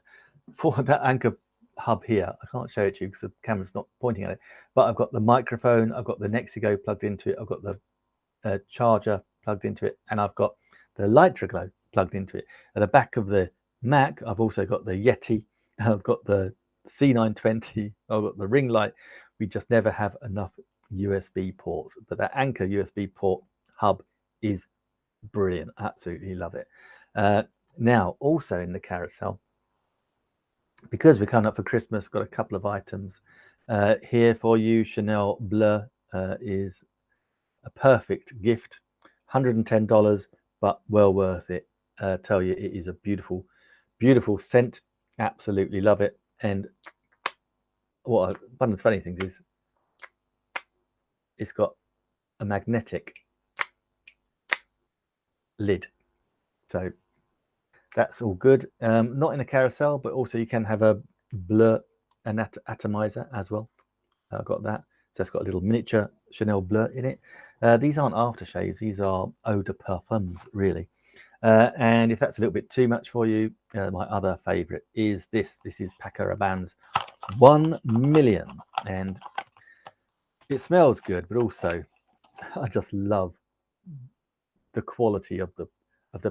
for that Anker hub here, I can't show it to you because the camera's not pointing at it, but I've got the microphone, I've got the Nexigo plugged into it, I've got the charger plugged into it, and I've got the LitraGlow plugged into it. At the back of the Mac, I've also got the Yeti, I've got the C920, I've got the ring light. We just never have enough USB ports, but that Anker USB port hub is brilliant. Absolutely love it. Now, also in the carousel, because we're coming up for Christmas, got a couple of items here for you. Chanel Bleu is a perfect gift, $110, but well worth it. Tell you, it is a beautiful scent. Absolutely love it. And what one of the funny things is, it's got a magnetic lid, so that's all good. Not in a carousel, but also you can have a Bleu atomizer as well. I've got that. So it's got a little miniature Chanel Bleu in it. These aren't aftershaves, these are eau de parfums, really. And if that's a little bit too much for you, my other favorite is this. This is Paco Rabanne's 1 million and it smells good, but also I just love the quality of the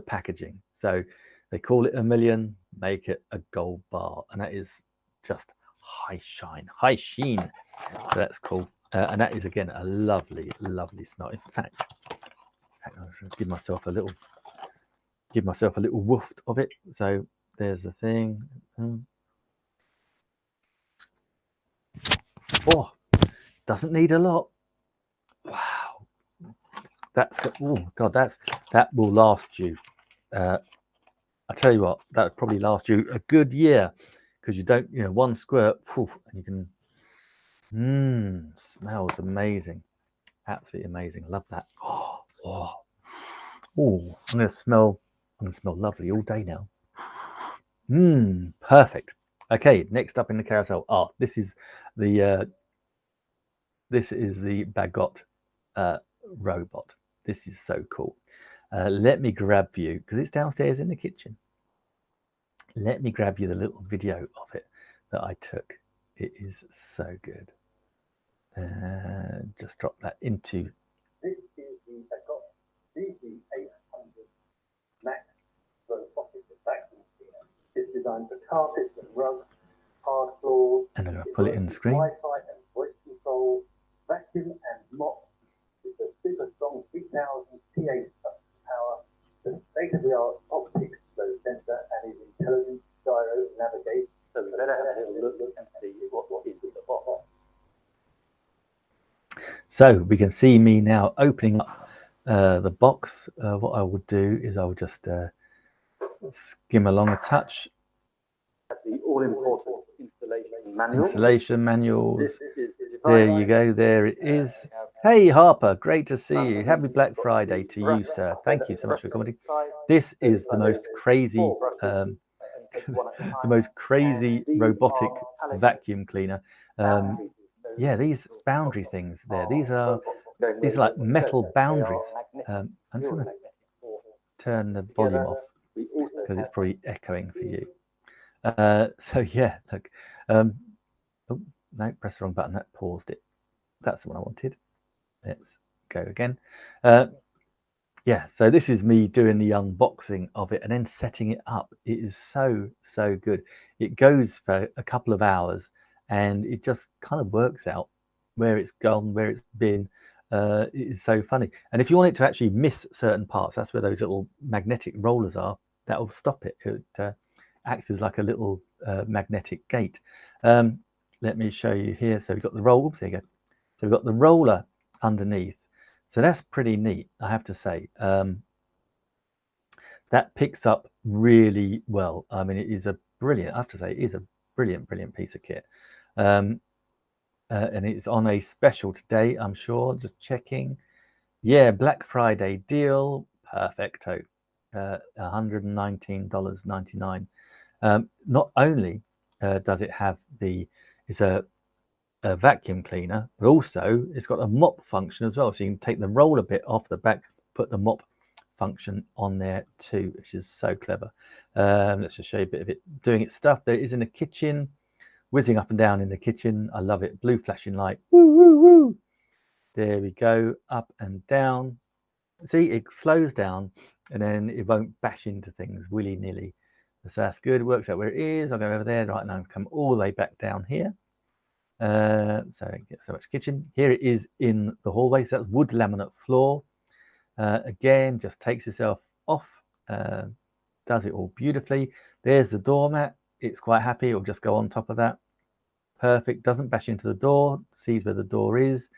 packaging. So they call it a million, make it a gold bar, and that is just high sheen. So that's cool, and that is again a lovely smell. In fact I'll give myself a little woof of it. So there's the thing. Oh, doesn't need a lot. Wow, that's oh god, that will last you. I tell you what, that would probably last you a good year, because you don't, one squirt, and you can. Smells amazing, absolutely amazing. I love that. Oh, I'm gonna smell lovely all day now. Perfect. Okay, next up in the carousel. This is the Bagot robot. This is so cool. Let me grab you, because it's downstairs in the kitchen. Let me grab you the little video of it that I took. It is so good. Just drop that into. This is the Bagot BB800 Max robotic vacuum cleaner. It's designed for carpets and rugs, hard floors. And I'm going to pull it in the screen. Wi-Fi and voice control, vacuum and mop. It's a super strong 3000 PA power, the state-of-the-art optics flow sensor, and is intelligent gyro navigation. So we better have a little look and see what is in the box. So we can see me now opening up the box. What I will do is I will just skim along a touch. The all-important installation manuals. There you go. There it is. Hey Harper, great to see you. Happy Black Friday to you, sir. Thank you so much for commenting. This is the most crazy robotic vacuum cleaner. Yeah, these boundary things there. These are like metal boundaries. I'm just going to turn the volume off because it's probably echoing for you. So yeah, look. Oh no, press the wrong button. That paused it. That's the one I wanted. Let's go again. Yeah, so this is me doing the unboxing of it and then setting it up. It is so good. It goes for a couple of hours and it just kind of works out where it's gone, where it's been. It is so funny. And if you want it to actually miss certain parts, that's where those little magnetic rollers are. That will stop it. It acts as like a little magnetic gate. Let me show you here. So we've got the roll. There you go. So we've got the roller underneath. So that's pretty neat, I have to say. That picks up really well. I mean, it is a brilliant, I have to say, it is a brilliant piece of kit. And it's on a special today, I'm sure. Just checking. Yeah, Black Friday deal. Perfecto. $119.99. Not only does it have it's a vacuum cleaner, but also it's got a mop function as well, so you can take the roller bit off the back, put the mop function on there too, which is so clever. Let's just show you a bit of it doing its stuff. There it is in the kitchen, whizzing up and down in the kitchen. I love it. Blue flashing light. Woo, woo, woo. There we go, up and down. See, it slows down and then it won't bash into things willy-nilly. So that's good. It works out where it is. I'll go over there right now and come all the way back down here. So get so much kitchen. Here it is in the hallway. So that's wood laminate floor. Again, just takes itself off, does it all beautifully. There's the doormat. It's quite happy. It'll just go on top of that. Perfect. Doesn't bash into the door. Sees where the door is,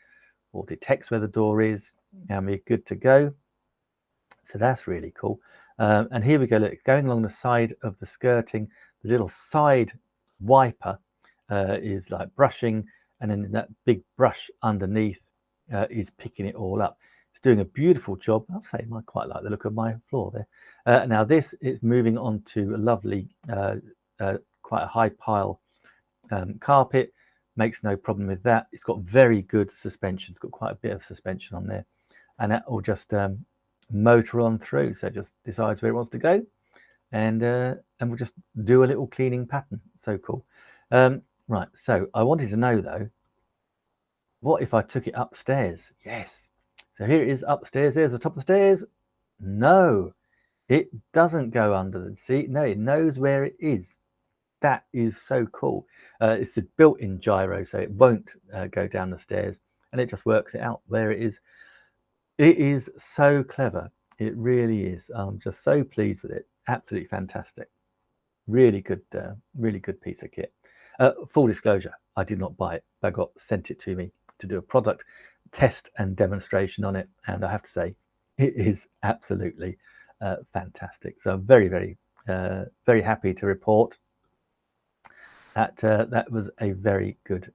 or detects where the door is. And we're good to go. So that's really cool. And here we go. Look, going along the side of the skirting, the little side wiper is like brushing, and then that big brush underneath is picking it all up. It's doing a beautiful job. I'll say I quite like the look of my floor there. Now this is moving on to a lovely, quite a high pile carpet. Makes no problem with that. It's got very good suspension. It's got quite a bit of suspension on there, and that will just motor on through. So it just decides where it wants to go, and we'll just do a little cleaning pattern. So cool. Right, so I wanted to know though, What if I took it upstairs? Yes. So here it is upstairs. There's the top of the stairs. No, it doesn't go under the seat. No, it knows where it is. That is so cool. It's a built-in gyro, so it won't go down the stairs, and it just works it out where it is. It is so clever. It really is. I'm just so pleased with it. Absolutely fantastic. Really good piece of kit. Full disclosure, I did not buy it. I got sent it to me to do a product test and demonstration on it, and I have to say it is absolutely fantastic. So I'm very happy to report that that was a very good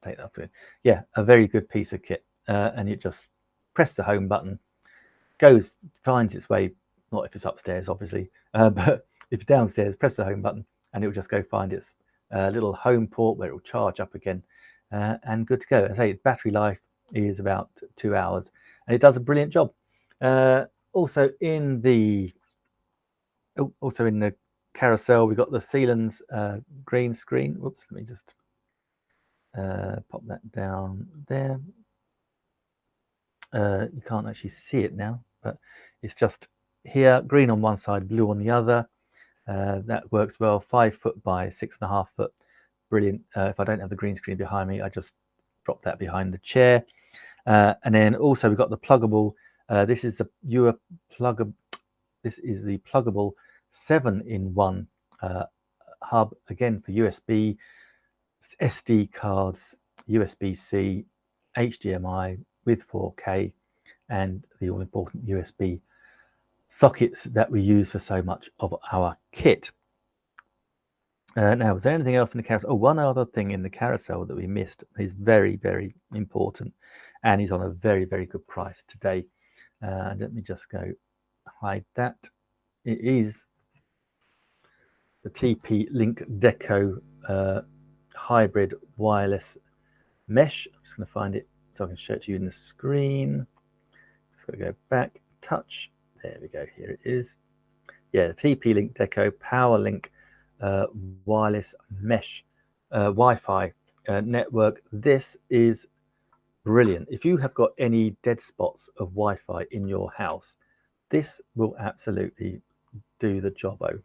take that through. Yeah, a very good piece of kit. And you just press the home button, finds its way, not if it's upstairs obviously, but if you're downstairs, press the home button and it will just go find its little home port where it will charge up again, and good to go. As I say, battery life is about 2 hours, and it does a brilliant job. Also in the carousel, we got the Siemens green screen. Whoops, let me just pop that down there. You can't actually see it now, but it's just here, green on one side, blue on the other. That works well. 5 foot by 6.5 foot. Brilliant. If I don't have the green screen behind me, I just drop that behind the chair. And then also we've got the pluggable. This is the pluggable 7-in-1 hub, again for USB, SD cards, USB-C, HDMI with 4K, and the all important USB sockets that we use for so much of our kit. Now, was there anything else in the carousel? Oh, one other thing in the carousel that we missed is very important, and is on a very good price today. Let me just go hide that. It is the TP-Link Deco hybrid wireless mesh. I'm just going to find it so I can show it to you in the screen. Just got to go back, touch. There we go. Here it is. Yeah, the TP-Link Deco PowerLink wireless mesh Wi-Fi network. This is brilliant. If you have got any dead spots of Wi-Fi in your house, this will absolutely do the jobbo.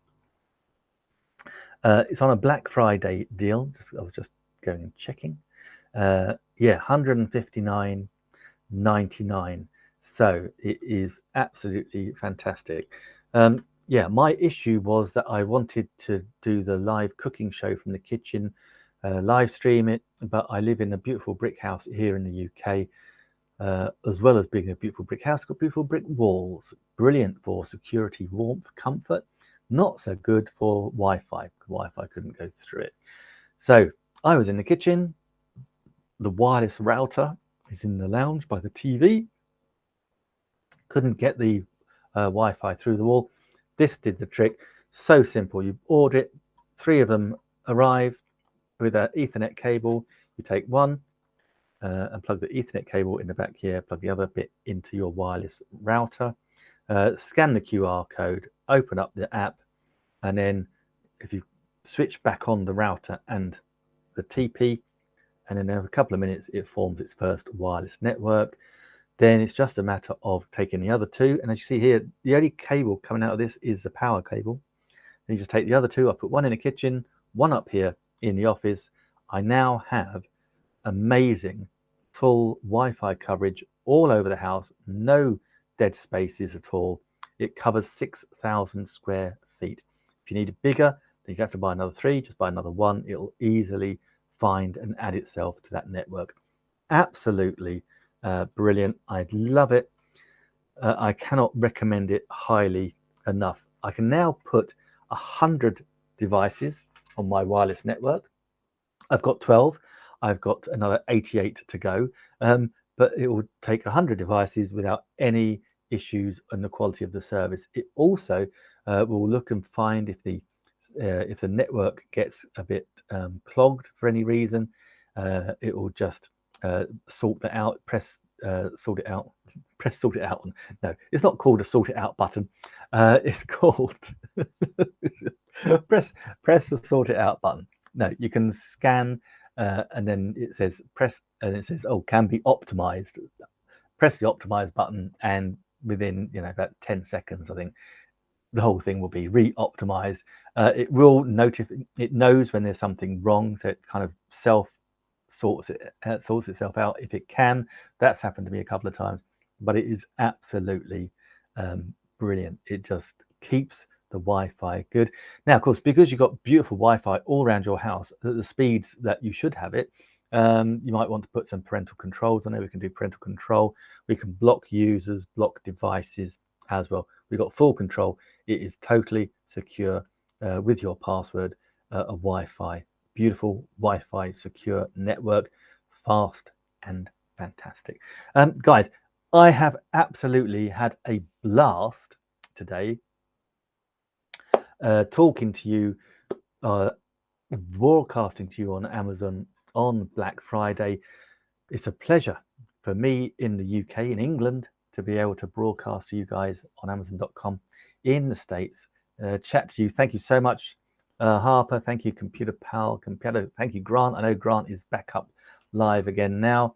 It's on a Black Friday deal. I was just going and checking. Yeah, $159.99. So it is absolutely fantastic. Yeah, my issue was that I wanted to do the live cooking show from the kitchen, live stream it, but I live in a beautiful brick house here in the UK. As well as being a beautiful brick house, got beautiful brick walls. Brilliant for security, warmth, comfort. Not so good for Wi-Fi. Wi-Fi couldn't go through it. So I was in the kitchen. The wireless router is in the lounge by the TV. Couldn't get the Wi-Fi through the wall. This did the trick. So simple. You order it. 3 of them arrive with an Ethernet cable. You take one and plug the Ethernet cable in the back here. Plug the other bit into your wireless router. Scan the QR code. Open up the app, and then if you switch back on the router and the TP, and then in a couple of minutes it forms its first wireless network. Then it's just a matter of taking the other 2, and as you see here, the only cable coming out of this is the power cable. Then you just take the other 2. I put one in the kitchen, one up here in the office. I now have amazing full Wi-Fi coverage all over the house. No dead spaces at all. It covers 6,000 square feet. If you need it bigger, then you have to buy another 3. Just buy another 1. It'll easily find and add itself to that network. Absolutely brilliant. I love it. I cannot recommend it highly enough. I can now put 100 devices on my wireless network. I've got 12. I've got another 88 to go. But it will take 100 devices without any issues on the quality of the service. It also will look and find if the network gets a bit clogged for any reason. It will just sort that out. Sort it out. Press sort it out. No, it's not called a sort it out button. It's called press the sort it out button. No, you can scan and then it says press, and it says, oh, can be optimized. Press the optimize button, and within about 10 seconds, I think the whole thing will be re-optimized. It will notify, it knows when there's something wrong, so it kind of sorts itself out if it can. That's happened to me a couple of times, but it is absolutely brilliant. It just keeps the Wi-Fi good. Now, of course, because you've got beautiful Wi-Fi all around your house at the speeds that you should have it, you might want to put some parental controls on there. We can do parental control. We can block users, block devices as well. We've got full control. It is totally secure with your password, a Wi-Fi, beautiful Wi-Fi secure network, fast and fantastic. Guys, I have absolutely had a blast today talking to you, broadcasting to you on Amazon on Black Friday. It's a pleasure for me in the UK, in England, to be able to broadcast to you guys on Amazon.com in the States, chat to you. Thank you so much, Harper. Thank you, Computer Pal. Thank you, Grant. I know Grant is back up live again now.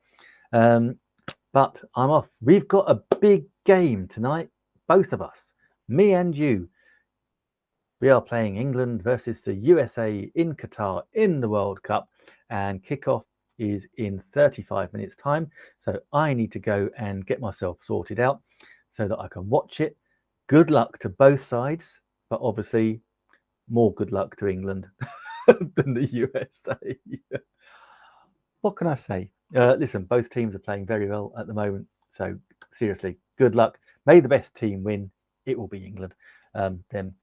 But I'm off. We've got a big game tonight, both of us, me and you. We are playing England versus the USA in Qatar in the World Cup, and kickoff is in 35 minutes time. So I need to go and get myself sorted out so that I can watch it. Good luck to both sides, but obviously more good luck to England than the USA. What can I say? Listen, both teams are playing very well at the moment. So seriously, good luck. May the best team win. It will be England. Then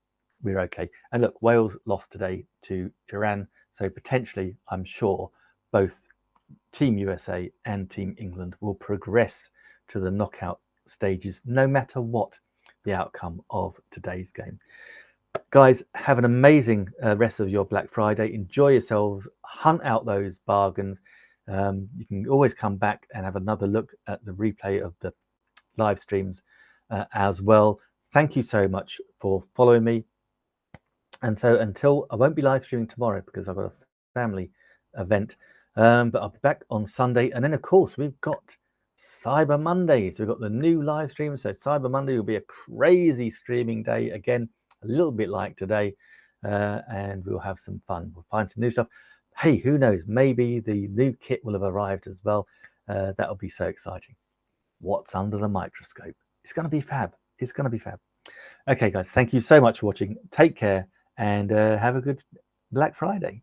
we're okay. And look, Wales lost today to Iran. So potentially, I'm sure both Team USA and Team England will progress to the knockout stages, no matter what the outcome of today's game. Guys, have an amazing rest of your Black Friday. Enjoy yourselves. Hunt out those bargains. You can always come back and have another look at the replay of the live streams as well. Thank you so much for following me. And so until, I won't be live streaming tomorrow because I've got a family event, but I'll be back on Sunday. And then, of course, we've got Cyber Mondays. We've got the new live stream. So Cyber Monday will be a crazy streaming day again, a little bit like today, and we'll have some fun. We'll find some new stuff. Hey, who knows? Maybe the new kit will have arrived as well. That'll be so exciting. What's under the microscope? It's going to be fab. It's going to be fab. Okay, guys, thank you so much for watching. Take care and have a good Black Friday.